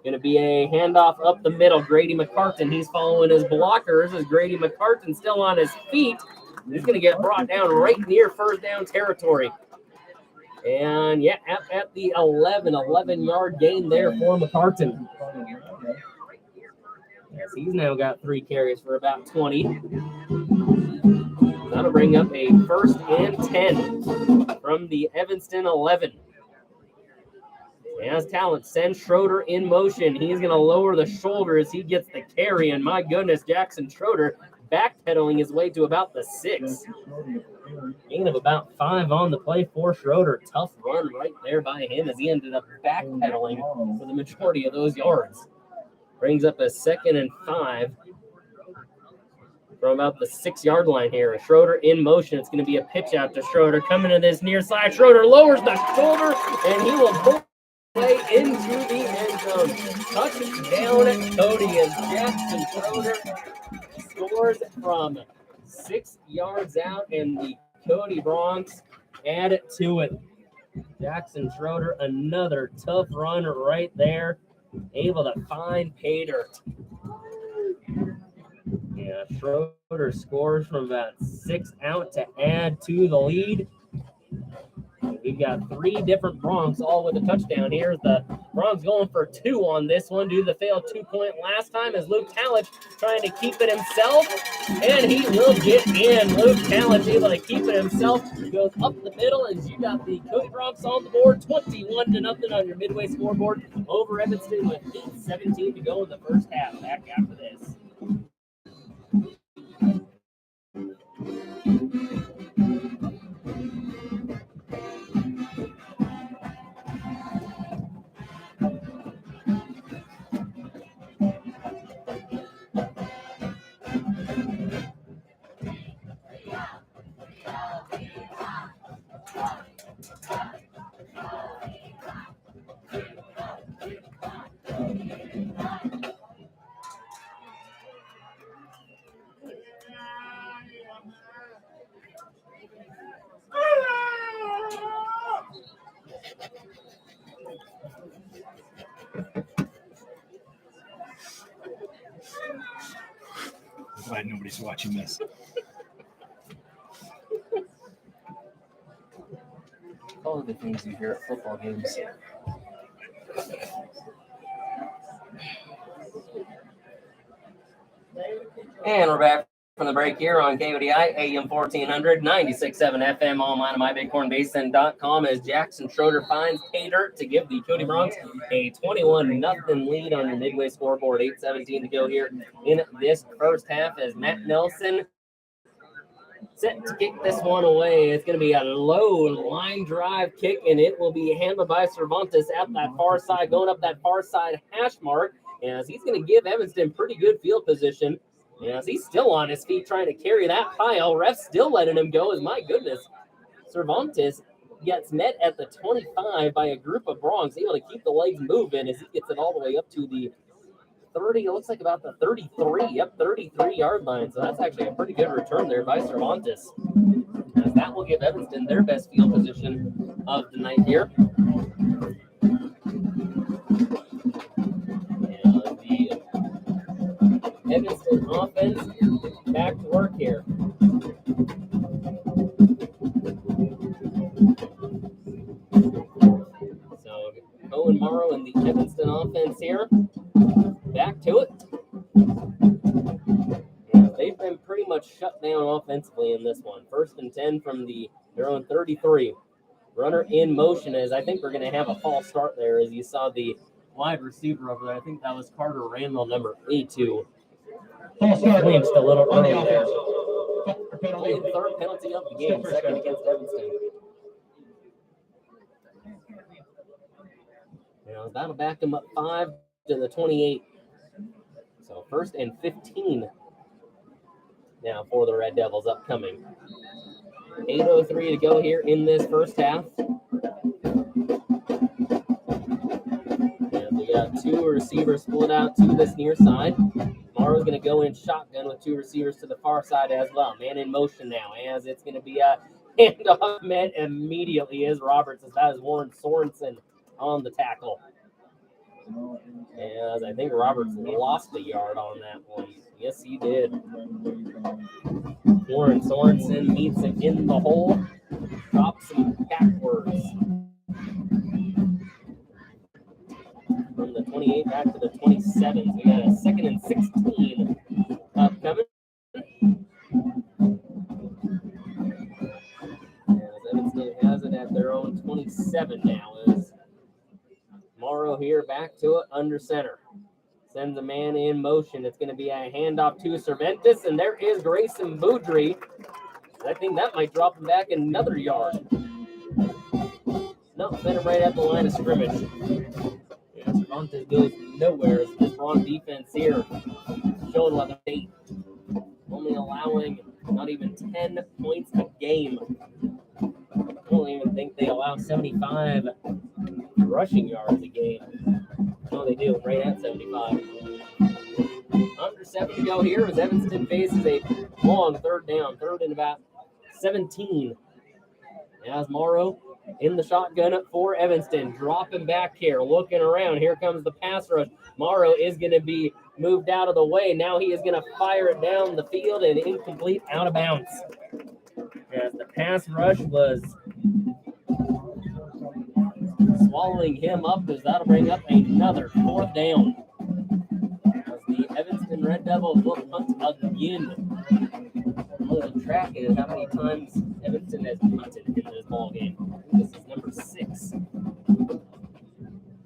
Going to be a handoff up the middle. Grady McCartan, he's following his blockers as Grady McCartan still on his feet. He's going to get brought down right near 1st down territory. And yeah, at the 11-yard gain there for McCartan. Yes, he's now got 3 carries for about 20. That'll bring up a 1st and 10 from the Evanston 11. As Talich sends Schroeder in motion. He's going to lower the shoulder as he gets the carry. And my goodness, Jackson Schroeder backpedaling his way to about the 6. Gain of about 5 on the play for Schroeder. Tough run right there by him as he ended up backpedaling for the majority of those yards. Brings up a 2nd and 5 from about the 6-yard line here. Schroeder in motion. It's going to be a pitch out to Schroeder. Coming to this near side. Schroeder lowers the shoulder, and he will pull play into the end zone. Touchdown, Cody, as Jackson Schroeder scores from 6 yards out, and the Cody Bronx add it to it. Jackson Schroeder, another tough run right there. Able to find pay dirt. Yeah, Schroeder scores from about 6 out to add to the lead. We've got 3 different Bronx all with a touchdown. Here's the Bronx going for 2 on this one due to the failed 2-point last time as Luke Talich trying to keep it himself, and he will get in. Luke Talich able to keep it himself. He goes up the middle as you got the Cody Bronx on the board, 21-0 on your midway scoreboard over Evanston with 8:17 to go in the first half. Back after this. glad nobody's watching this. All of the things you hear at football games. And we're back from the break here on KODI, AM 1400, 96.7 FM, online at mybighornbasin.com as Jackson Schroeder finds pay dirt to give the Cody Bronx a 21-0 lead on your Midway scoreboard. 8:17 to go here in this first half as Matt Nelson set to kick this one away. It's going to be a low line drive kick, and it will be handled by Cervantes at that far side, going up that far side hash mark, as he's going to give Evanston pretty good field position. As he's still on his feet trying to carry that pile. Ref's still letting him go, as my goodness. Cervantes gets met at the 25 by a group of Bronx, able to keep the legs moving as he gets it all the way up to the 30, it looks like about the 33, 33-yard line. So that's actually a pretty good return there by Cervantes. As that will give Evanston their best field position of the night here. And the Evanston offense back to work here. So Owen Morrow and the Evanston offense here. Back to it. Yeah, they've been pretty much shut down offensively in this one. 1st and 10 from their own 33. Runner in motion, as I think we're going to have a false start there, as you saw the wide receiver over there. I think that was Carter Randall, number 82. Clinched a little early there. Only the 3rd penalty of the game, 2nd against Evanston. That'll back them up 5 to the 28. So 1st and 15 now for the Red Devils upcoming. 8:03 to go here in this first half. And we got 2 receivers split out to this near side. Morrow's going to go in shotgun with 2 receivers to the far side as well. Man in motion now, as it's going to be a handoff met immediately is Roberts, as that is Warren Sorensen on the tackle. As I think Roberts lost a yard on that one. Yes, he did. Warren Sorensen meets him in the hole, drops him backwards. From the 28 back to the 27. We got a 2nd and 16 upcoming. As Evanston has it at their own 27 now. As Morrow here back to it under center. Sends a man in motion. It's going to be a handoff to Cervantes, and there is Grayson Boudry. I think that might drop him back another yard. No, sent him right at the line of scrimmage. Yeah, Cervantes goes nowhere. As this wrong defense here showing what they only allowing not even 10 points a game. I don't even think they allow 75 rushing yards a game. No, they do, right at 75. Under 7 to go here as Evanston faces a long 3rd down, 3rd and about 17. As Morrow in the shotgun for Evanston, dropping back here, looking around. Here comes the pass rush. Morrow is going to be moved out of the way. Now he is going to fire it down the field and incomplete, out of bounds. As the pass rush was swallowing him up, as that'll bring up another 4th down. As the Evanston Red Devils will punt again. Well, the track is how many times Evanston has punted in this ball game. This is number 6.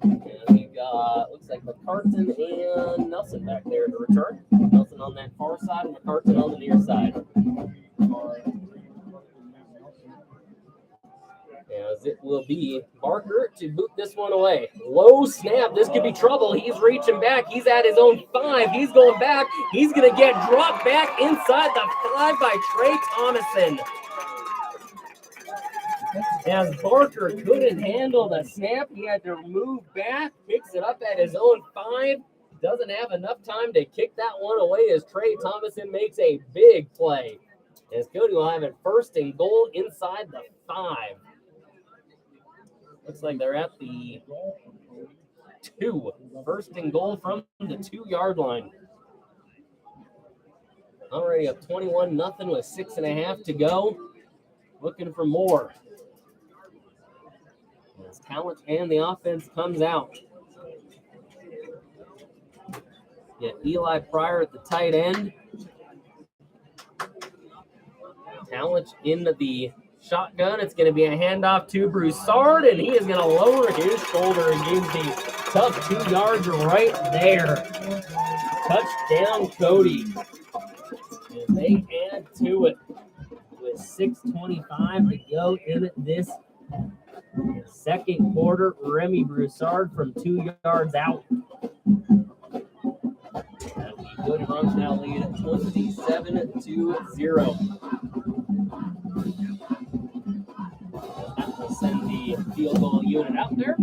And we've got, looks like McCartan and Nelson back there to return. Nelson on that far side and McCartan on the near side. As it will be Barker to boot this one away. Low snap. This could be trouble. He's reaching back. He's at his own 5. He's going back. He's going to get dropped back inside the 5 by Trey Thomason. As Barker couldn't handle the snap, he had to move back, picks it up at his own 5. Doesn't have enough time to kick that one away as Trey Thomason makes a big play. As Cody will have it 1st and goal inside the 5. Looks like they're at the 2. 1st and goal from the 2-yard line. Already up 21-0 with 6.5 to go. Looking for more. As talent and the offense comes out. Get Eli Pryor at the tight end. Talent in the shotgun. It's going to be a handoff to Broussard, and he is going to lower his shoulder and gives the tough 2 yards right there. Touchdown, Cody. And they add to it with 6:25 to go in this second quarter. Remy Broussard from 2 yards out. Cody Bronx now lead 27-0. That will send the field goal unit out there.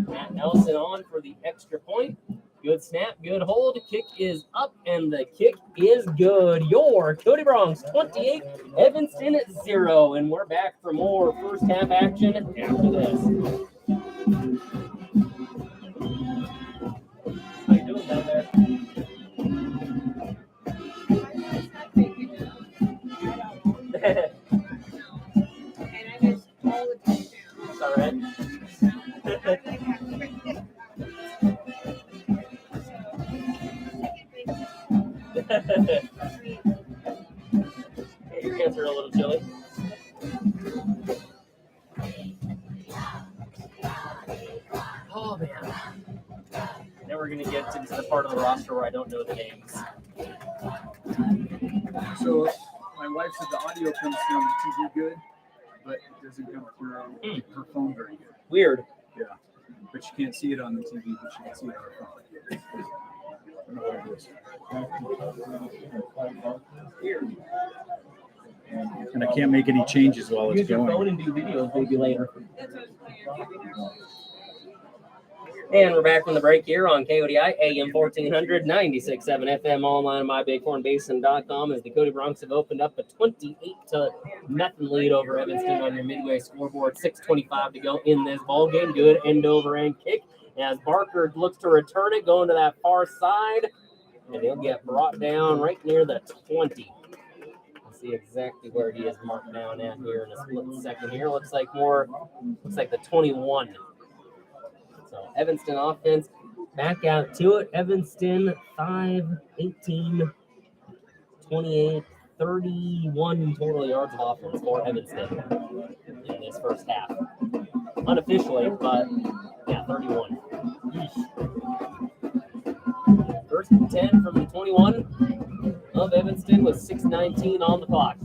Matt Nelson on for the extra point. Good snap, good hold. Kick is up, and the kick is good. Your Cody Bronx 28, Evanston 0. And we're back for more first half action after this. How you doing down there? And I just all the time. It's all right. Your hands are a little chilly. Oh man. Now we're gonna get into the part of the roster where I don't know the names. So my wife said the audio comes through on the TV good, but it doesn't come through her phone very good. Weird. Yeah. But you can't see it on the TV, but you can see it on her phone. I don't know what it is. Weird. And I can't make any changes while it's Use your phone going. and do videos maybe later. And we're back from the break here on KODI, AM 1400, 96.7 FM, online at mybighornbasin.com as the Cody Bronx have opened up a 28-0 lead over Evanston on your midway scoreboard. 6:25 to go in this ball game. Good end-over-end kick as Barker looks to return it, going to that far side, and he'll get brought down right near the 20. Let's see exactly where he is marked down at here in a split second here. Looks like the 21. So Evanston offense back out to it. Evanston 5, 18, 28, 31 total yards of offense for Evanston in this first half. Unofficially, but yeah, 31. Yeesh. First and 10 from the 21 of Evanston with 6:19 on the clock.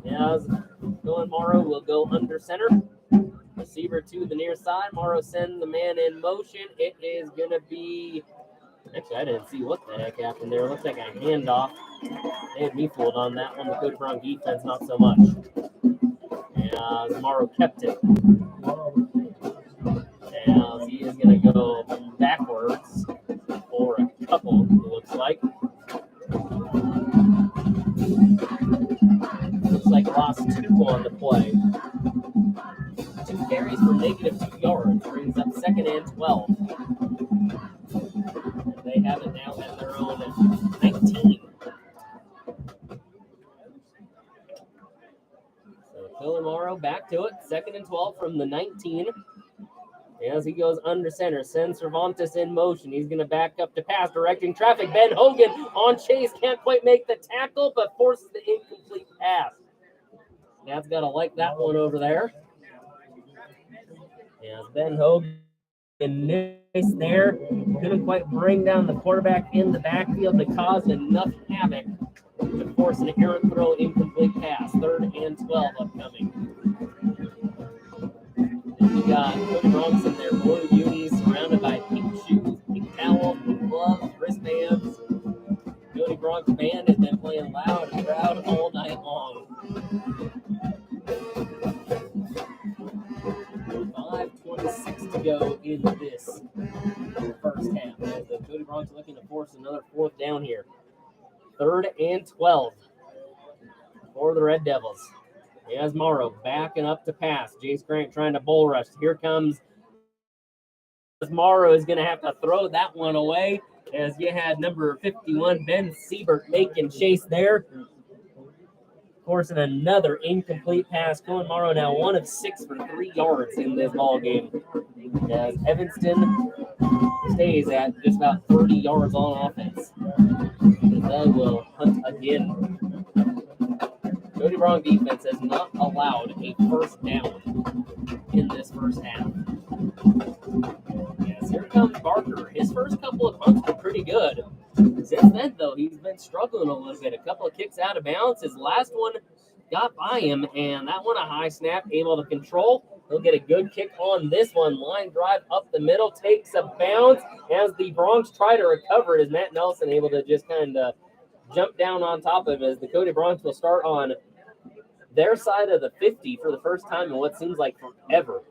As Dylan Morrow will go under center. Receiver to the near side. Morrow sends the man in motion. It is going to be... Actually, I didn't see what the heck happened there. It looks like a handoff. They had me fooled on that one. The Cody Bronx defense, not so much. And Morrow kept it. And he is going to go backwards for a couple, it looks like. Looks like lost 2 on the play. 2 carries for -2 yards. Brings up 2nd and 12. And they have it now at their own 19. So Phil Morrow back to it. 2nd and 12 from the 19. As he goes under center, sends Cervantes in motion. He's going to back up to pass, directing traffic. Ben Hogan on chase. Can't quite make the tackle, but forces the incomplete pass. Dad's got to like that one over there. As Ben Hogan nice there. Couldn't quite bring down the quarterback in the backfield to cause enough havoc to force an errant throw, incomplete pass. 3rd and 12 upcoming. We got Cody Bronx in their blue unis, surrounded by pink shoes, pink towels, pink gloves, wristbands. Cody Bronx band has been playing loud and proud all night long. 5:26 to go in this first half. As the Cody Bronx looking to force another 4th down here. 3rd and 12 for the Red Devils. As Morrow backing up to pass. Jace Grant trying to bull rush. Here comes Morrow is going to have to throw that one away as you had number 51, Ben Siebert, making chase there. Forcing another incomplete pass. Cohen Morrow now 1 of 6 for 3 yards in this ball game. As Evanston stays at just about 30 yards on offense. They will hunt again. Cody Bronx defense has not allowed a first down in this first half. Yes, here comes Barker. His first couple of punts were pretty good. Since then, though, he's been struggling a little bit. A couple of kicks out of bounds. His last one got by him, and that one a high snap, able to control. He'll get a good kick on this one. Line drive up the middle, takes a bounce as the Bronx try to recover it. Is Matt Nelson able to just kind of jump down on top of it as the Cody Bronx will start on their side of the 50 for the first time in what seems like forever.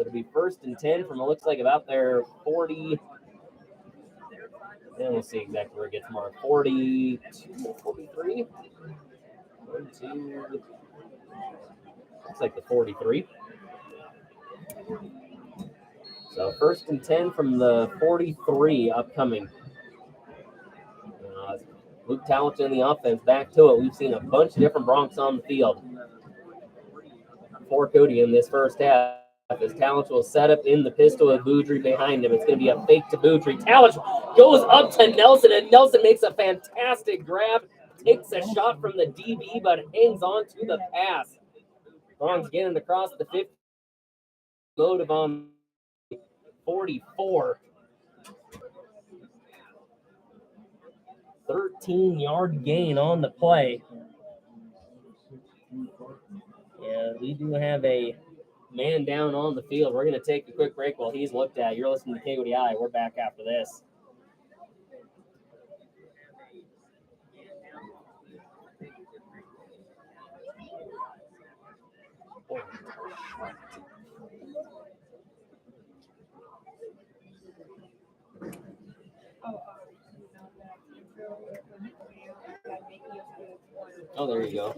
It'll be 1st and 10 from what looks like about their 40. And we'll see exactly where it gets marked. 42, 43. 1, 2. Looks like the 43. So 1st and 10 from the 43 upcoming. Luke Talent in the offense, back to it. We've seen a bunch of different Bronx on the field for Cody in this first half. As Talent will set up in the pistol with Boudry behind him. It's going to be a fake to Boudry. Talent goes up to Nelson, and Nelson makes a fantastic grab. Takes a shot from the DB, but hangs on to the pass. Bronx getting across the 50. Motive on 44. 13-yard gain on the play. Yeah, we do have a man down on the field. We're going to take a quick break while he's looked at. You're listening to KODI. We're back after this. Oh, there you go.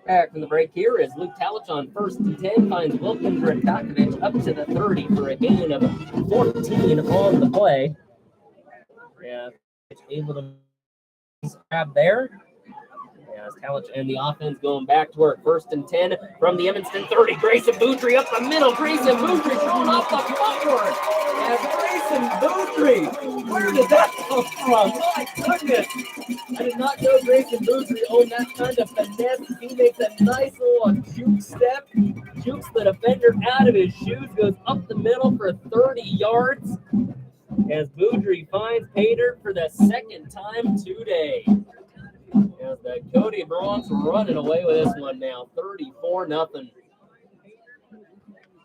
Back from the break here is Luke Talich on 1st and 10, finds Wilkins Radakovich up to the 30 for a gain of 14 on the play. Yeah, able to grab there. Yeah, Talich and the offense going back to work. 1st and 10 from the Evanston 30. Grayson Boudry up the middle. Grayson Boudry thrown off the footwork. As Grayson Boudry, where did that come from? My goodness. I did not know Grayson Boudry owned that kind of finesse. He makes a nice little juke step. Jukes the defender out of his shoes. Goes up the middle for 30 yards. As Boudry finds Pater for the second time today. As the Cody Bronx running away with this one now. 34-0.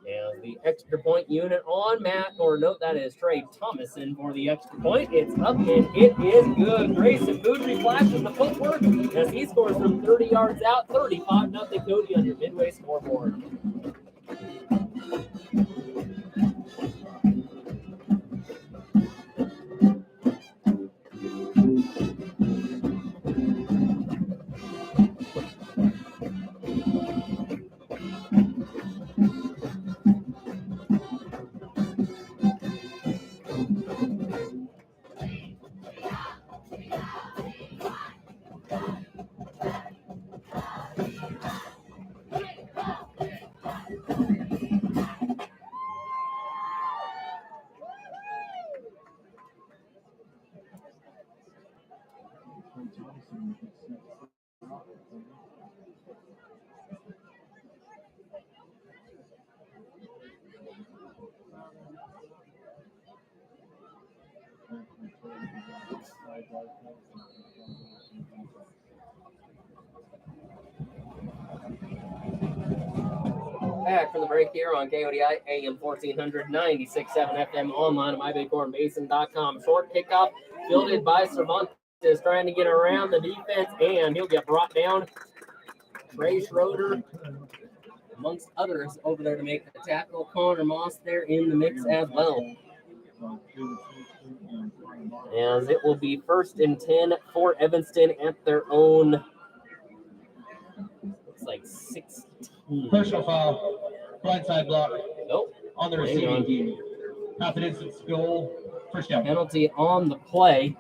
And the extra point unit on Matt, or note that is Trey Thomason for the extra point. It's up and it is good. Grayson Boudry flashes the footwork as he scores from 30 yards out. 35-0 Cody on your midway scoreboard. Back from the break here on KODI AM 1496.7 FM online at mybaycornbasin.com. Short kickoff fielded by Cervantes, trying to get around the defense, and he'll get brought down. Trey Schroeder, amongst others, over there to make the tackle. Connor Moss there in the mix as well. As it will be 1st and 10 for Evanston at their own, looks like 16. Personal foul, blindside block Nope. on the receiving team. Half an instance goal, first down. Penalty on the play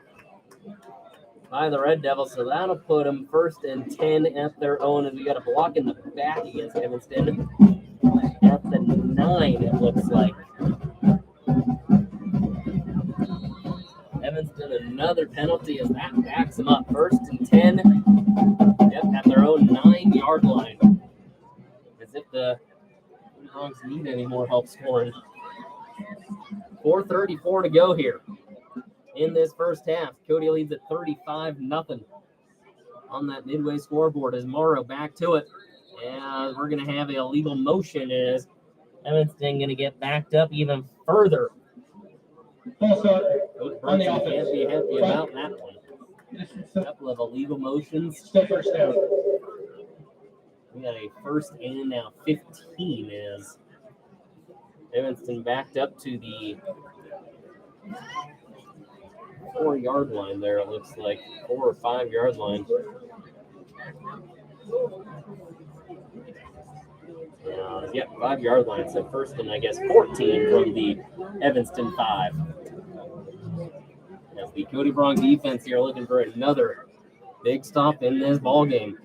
by the Red Devils, so that'll put them 1st and 10 at their own, as we got a block in the back against Evanston at the 9, it looks like. Evanston, another penalty as that backs them up. 1st and 10, yep, at their own 9-yard line. As if the Bronx need any more help scoring. 4:34 to go here in this first half. Cody leads at 35-0 on that midway scoreboard as Morrow back to it. And we're going to have an illegal motion as Evanston going to get backed up even further. False start Coach on the Brunson offense. can't be happy about that one. A couple of illegal motions. Still first down. We got a 1st and now 15 as Evanston backed up to the 4-yard line there, it looks like. 4 or 5-yard line. Yep, 5-yard line. So 1st and I guess 14 from the Evanston 5. As the Cody Bronx defense here looking for another big stop in this ball game.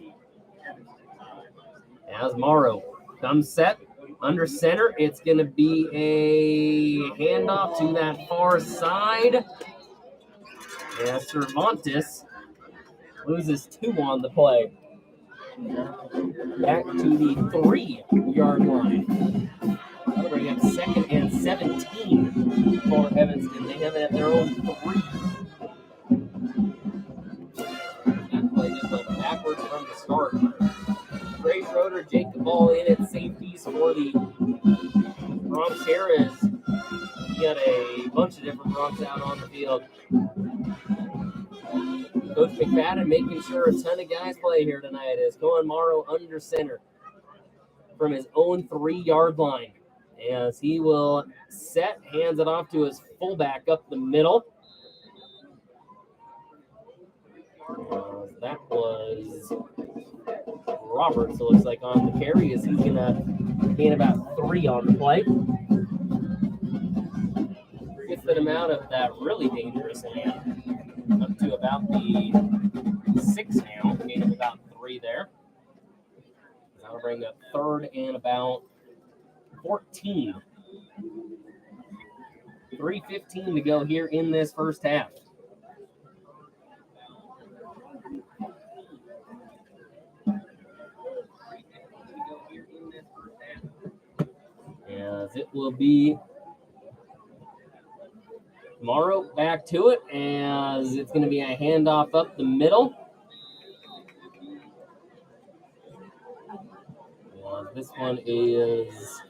As Morrow comes set under center, it's going to be a handoff to that far side. As Cervantes loses 2 on the play. Back to the 3-yard line. That'll bring up 2nd and 17 for Evanston. They have it at their own 3. That play just went backwards from the start. Trey Schroeder, Jacob Ball in at safeties for the Bronx here as you got a bunch of different Bronx out on the field. Coach McFadden making sure a ton of guys play here tonight as Cohen Morrow under center from his own 3-yard line. As he will set, hands it off to his fullback up the middle. That was Roberts, it looks like, on the carry, as he's going to gain about 3 on the play. Gets them out of that really dangerous land. Up to about the 6 now, gain of about 3 there. That'll bring up 3rd and about 14. 3:15 to go here in this first half. As it will be Morrow back to it, as it's going to be a handoff up the middle. This one is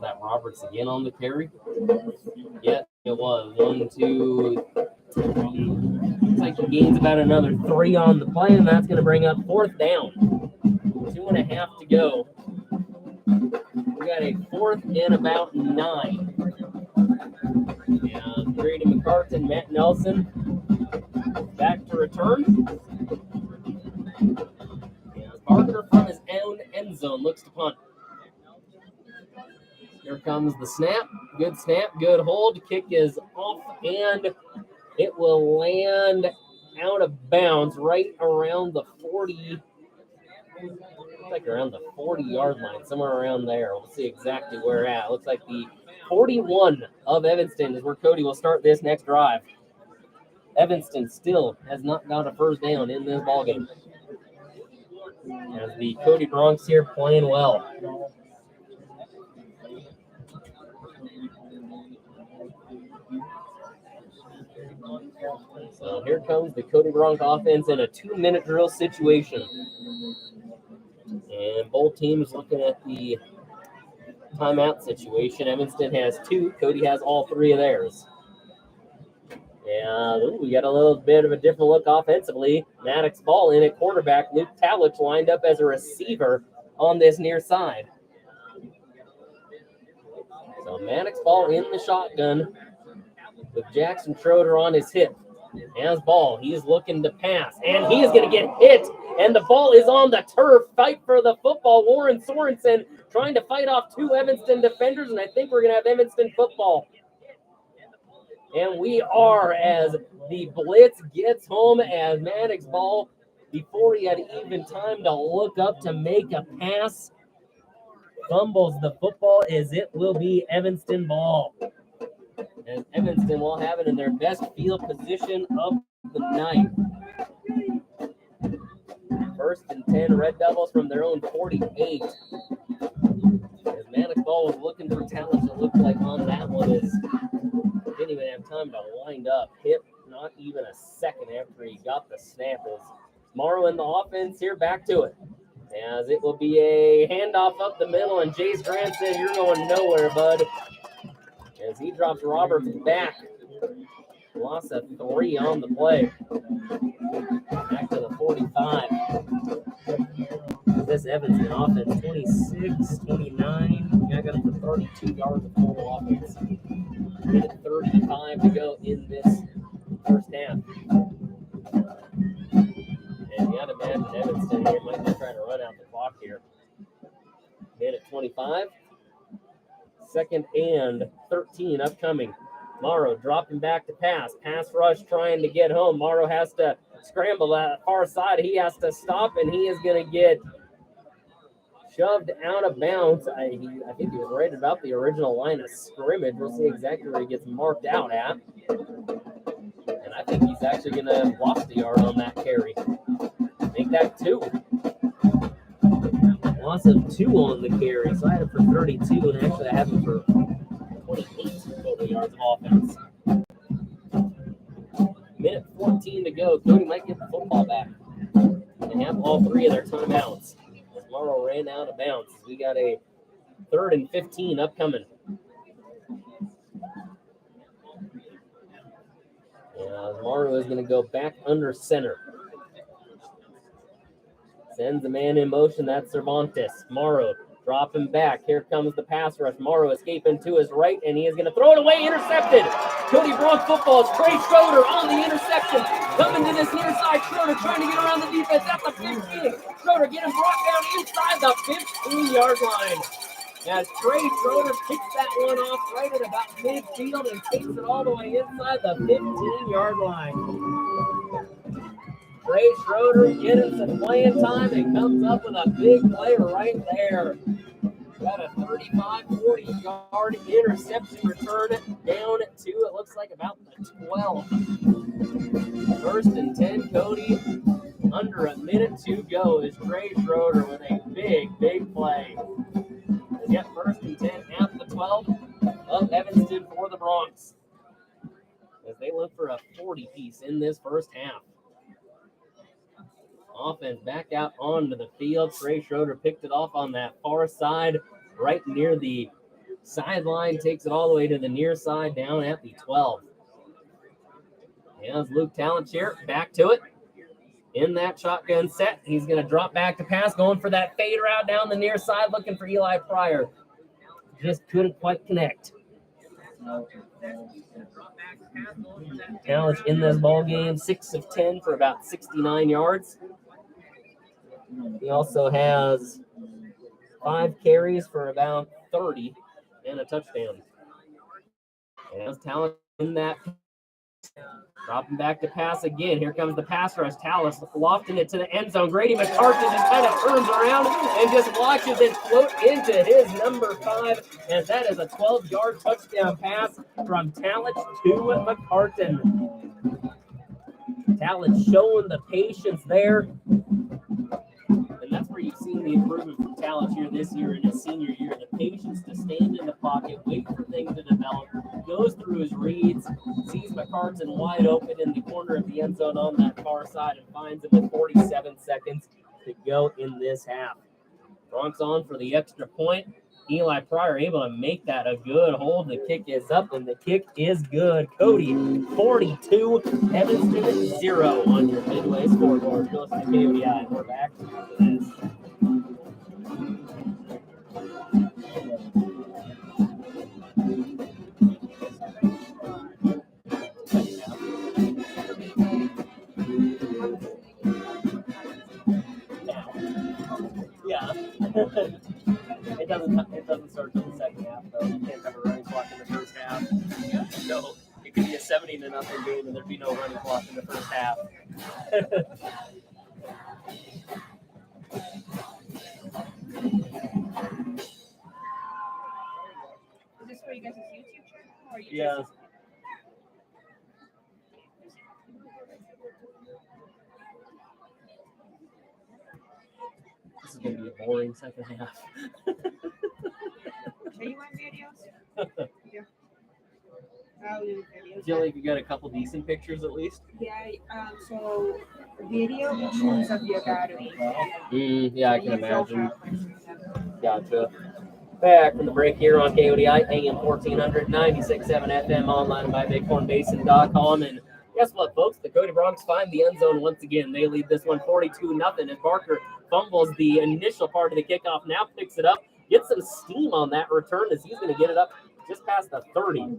that Roberts again on the carry. Yeah, it was 1, 2, 3. Looks like he gains about another 3 on the play, and that's going to bring up 4th down. 2.5 to go. We got a 4th and about 9. And Brady McCartan, Matt Nelson back to return. And Parker from his own end zone looks to punt. Here comes the snap. Good snap, good hold. Kick is off, and it will land out of bounds right around the 40. Looks like around the 40-yard line, somewhere around there. We'll see exactly where at. Looks like the 41 of Evanston is where Cody will start this next drive. Evanston still has not got a first down in this ballgame. As the Cody Bronx here playing well. So here comes the Cody Bronc offense in a 2-minute drill situation. And both teams looking at the timeout situation. Evanston has 2. Cody has all 3 of theirs. And we got a little bit of a different look offensively. Maddox ball in at quarterback. Luke Talich lined up as a receiver on this near side. So Maddox ball in the shotgun with Jackson Schroeder on his hip. Has ball. He's looking to pass. And he is going to get hit. And the ball is on the turf. Fight for the football. Warren Sorensen trying to fight off 2 Evanston defenders. And I think we're going to have Evanston football. And we are, as the blitz gets home as Maddox ball, before he had even time to look up to make a pass, fumbles the football as it will be Evanston ball. And Evanston will have it in their best field position of the night. 1st and 10, Red Devils from their own 48. As Maddox ball was looking for talent, it looked like on that one is didn't even have time to wind up. Hit not even a second after he got the snap. As Morrow in the offense here, back to it. As it will be a handoff up the middle, and Jace Grant said, "You're going nowhere, bud." As he drops Roberts back. Loss of 3 on the play. Back to the 45. This Evanston offense, 26, 29. I got it for 32 yards of total offense. Minute 35 to go in this first half. And you got to imagine Evanston here might be trying to run out the clock here. Minute 25. 2nd and 13 upcoming. Morrow dropping back to pass. Pass rush trying to get home. Morrow has to scramble that far side. He has to stop, and he is going to get shoved out of bounds. I think he was right about the original line of scrimmage. We'll see exactly where he gets marked out at. And I think he's actually going to lost the yard on that carry. Make that 2. Loss of 2 on the carry. So I had it for 32, and actually I have it for 28 total yards of offense. Minute 14 to go. Cody might get the football back. They have all 3 of their timeouts. As Morrow ran out of bounds. We got a 3rd and 15 upcoming. Morrow is going to go back under center. Sends the man in motion. That's Cervantes. Morrow dropping back. Here comes the pass rush. Morrow escaping to his right, and he is going to throw it away. Intercepted. Cody Bronc football. Trey Schroeder on the interception. Coming to this near side. Schroeder trying to get around the defense at the 15. Schroeder getting brought down inside the 15-yard line. As Trey Schroeder picks that one off right at about midfield and takes it all the way inside the 15-yard line. Trey Schroeder getting some playing time and comes up with a big play right there. Got a 35-40-yard interception return down to, it looks like, about the 12. 1st and 10, Cody. Under a minute to go is Trey Schroeder with a big play. Yep, 1st and 10 at the 12 of Evanston for the Broncs. As they look for a 40-piece in this first half. Offense back out onto the field. Trey Schroeder picked it off on that far side, right near the sideline, takes it all the way to the near side down at the 12. Here's Luke Talent here, back to it. In that shotgun set, he's going to drop back to pass, going for that fade route down the near side, looking for Eli Pryor. Just couldn't quite connect. Talent in this ball game, 6 of 10 for about 69 yards. He also has 5 carries for about 30 and a touchdown. And has Talent in that. Dropping back to pass again. Here comes the pass rush. Tallis lofting it to the end zone. Grady McCarthy just kind of turns around and just watches it float into his number 5. And that is a 12-yard touchdown pass from Talent to McCartan. Talent showing the patience there. And that's where whenever you've seen the improvement from Talent here this year in his senior year, the patience to stand in the pocket, wait for things to develop, goes through his reads, sees McCartan wide open in the corner of the end zone on that far side and finds him with 47 seconds to go in this half. Bronx on for the extra point. Eli Pryor able to make that a good hold. The kick is up, and the kick is good. Cody, 42, Evanston 0 on your midway scoreboard. You're listening to KODI, and we're back after this. Yeah. It doesn't start till the second half, though. You can't have a running clock in the first half. No, it could be a 70-0 game, and there'd be no running clock in the first half. Is this for you guys' YouTube channel? Or you Yeah. just- This is going to be a boring second half. Are you on videos? Yeah. I'll do I videos. feel like you got a couple decent pictures at least. Yeah, so video it shows up your battery. Yeah, I So can you don't imagine. have my- Gotcha. Back from the break here on KODI, AM 1400, 96.7 FM, online at mybighornbasin.com. And guess what, folks? The Cody Bronx find the end zone once again. They lead this one 42-0, and Barker fumbles the initial part of the kickoff, now picks it up, gets some steam on that return as he's going to get it up just past the 30.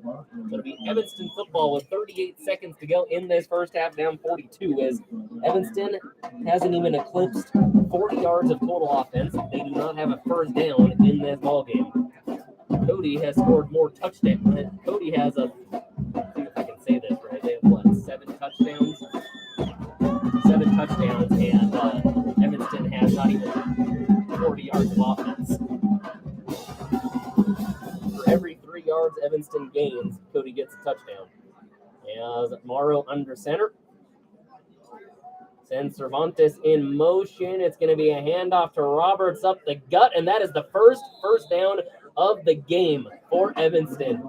It'll be Evanston football with 38 seconds to go in this first half, down 42, as Evanston hasn't even eclipsed 40 yards of total offense. They do not have a first down in this ballgame. Cody has scored more touchdowns. Cody has a, let's see if I can say this right, they have what, 7 touchdowns? 7 touchdowns, and Evanston has not even 40 yards of offense. For every 3 yards Evanston gains, Cody gets a touchdown. As Morrow under center. Sends Cervantes in motion. It's going to be a handoff to Roberts up the gut, and that is the first down of the game for Evanston.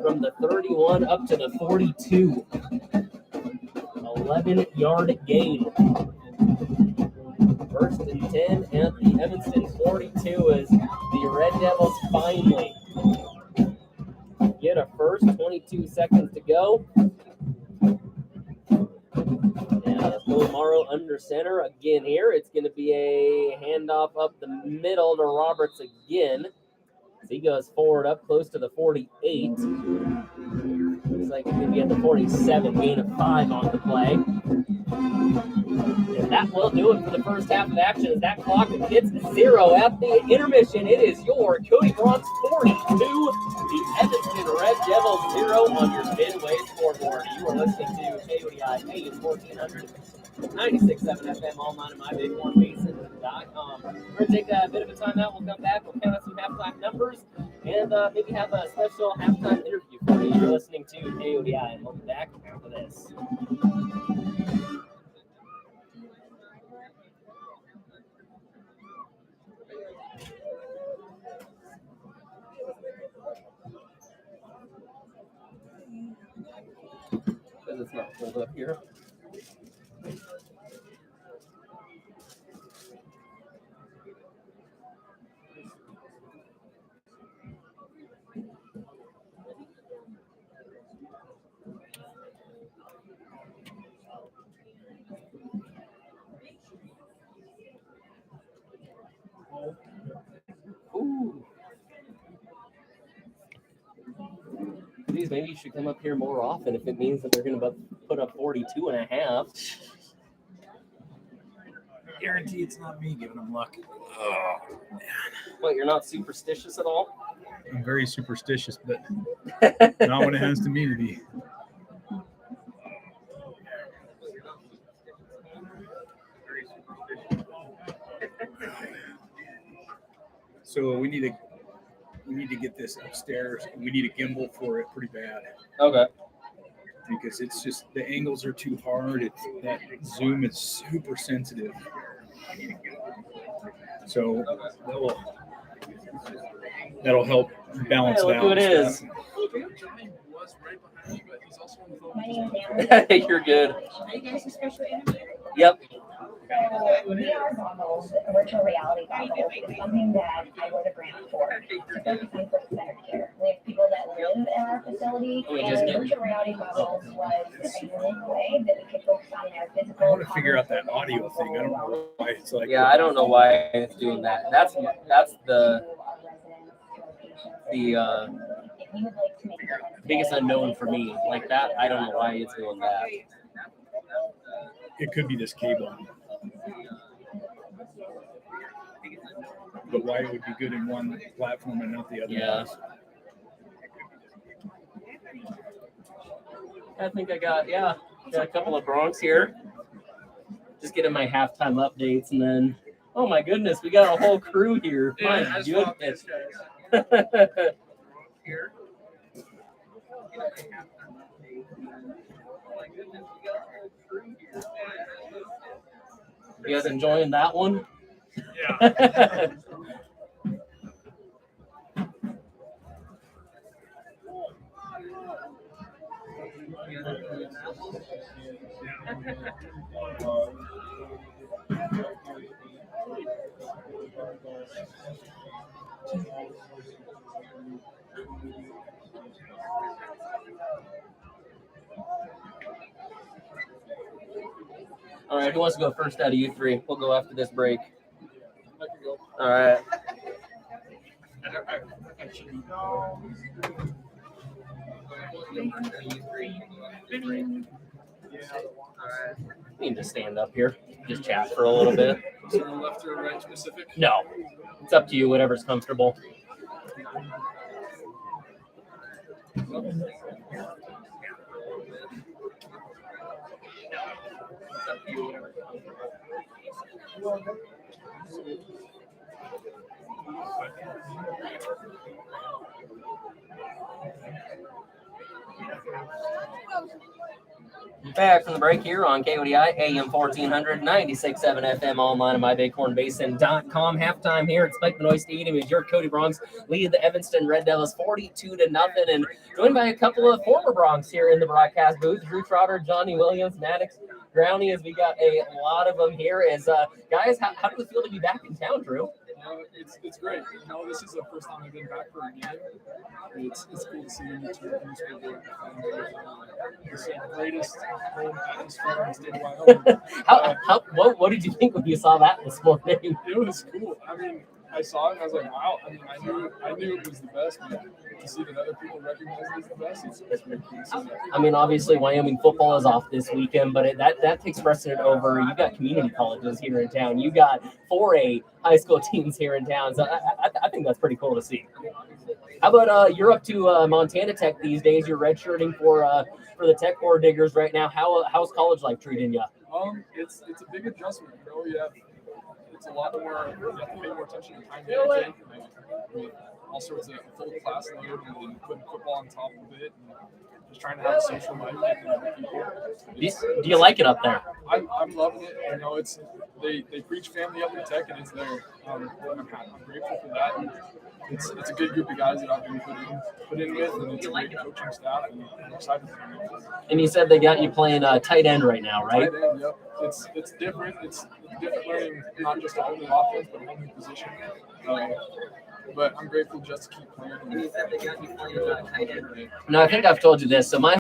From the 31 up to the 42. 11-yard gain. First and 10 at the Evanston 42 as the Red Devils finally get a first. 22 seconds to go. Yeah, Bill Morrow under center again here. It's going to be a handoff up the middle to Roberts again. As he goes forward up close to the 48. Looks like it's going to be at the 47. Gain of 5 on the play. And that will do it for the first half of action as that clock hits 0 at the intermission. It is your Cody Bronx 42, the Evanston Red Devils 0 on your midway scoreboard. You are listening to KODI AM 1400, 96.7 FM, online at mybighornbasin.com. We're going to take a bit of a time out. We'll come back. We'll count out some halftime numbers and maybe have a special halftime interview for you. You're listening to KODI, and we'll be back after this. Because it's not filled up here. Ooh. Please, maybe you should come up here more often if it means that they're going to put up 42 and a half. Guarantee it's not me giving them luck. Oh, man. What, you're not superstitious at all? I'm very superstitious, but not when it has to me to be. So we need to get this upstairs, and we need a gimbal for it pretty bad Okay. because it's just the angles are too hard. That zoom is super sensitive. So that'll help balance Hey, it look out. who it and is. stuff. My name is Amber. You're good. Are you guys a special enemy? Yep. So VR goggles, virtual reality goggles, is something that I wrote a grant for to focus on person-centered care. We have people that live at our facility, We just and get- virtual reality goggles was a unique way that we could focus on their I physical. want to figure out that audio thing. I don't know why it's like. Yeah, I don't know why it's doing that. That's the to our residents, to our patients. the If you would like to make it biggest unknown for me. Like that, I don't know why it's doing that. It could be this cable. But why it would be good in one platform and not the other? Yeah. I think I got a couple of Bronx here. Just getting my halftime updates, and then oh my goodness, we got a whole crew here. My goodness. Here. You guys enjoying that one? Yeah. All right, who wants to go first out of you three? We'll go after this break. All right. You need to stand up here. Just chat for a little bit. So left or right specific? No, it's up to you. Whatever's comfortable. Back from the break here on KODI, AM 1400, 96.7 FM, online at mybighornbasin.com. Halftime here at Spike Benoist Stadium as your Cody Bronx lead the Evanston Red Devils 42-0, and joined by a couple of former Bronx here in the broadcast booth. Drew Trotter, Johnny Williams, Maddox Brownie, as we got a lot of them here. As guys, how do it feel to be back in town, Drew? It's great. You know, this is the first time I've been back for a game. It's cool to see the new team in school board. It's the greatest home atmosphere in the state of Wyoming. What did you think when you saw that this morning? It was cool. I mean, I saw it and I was like, wow. I mean, I knew it was the best, but to see that other people recognize it as the best, it's really cool to see that. I mean, obviously, Wyoming football is off this weekend, but that takes precedent over. You got community colleges here in town. You got 4A high school teams here in town. So I think that's pretty cool to see. How about you're up to Montana Tech these days? You're redshirting for the Tech Ore Diggers right now. How's college life treating you? It's a big adjustment. You know, it's a lot more. You have to pay more attention to time management. I mean, also, it's a full class load and putting football on top of it. And just trying to have a social life with other people. Do you like it up there? I'm loving it. You know, they preach family up in Tech, and it's there. I'm grateful for that. And it's a good group of guys that I've been put in with, and it's a great coaching staff, and I'm excited for them. And you said they got you playing tight end right now, right? Tight end, yep. It's different. It's different learning not just a whole new offense, but a whole new position. But I'm grateful just to keep playing. No, I think I've told you this. So my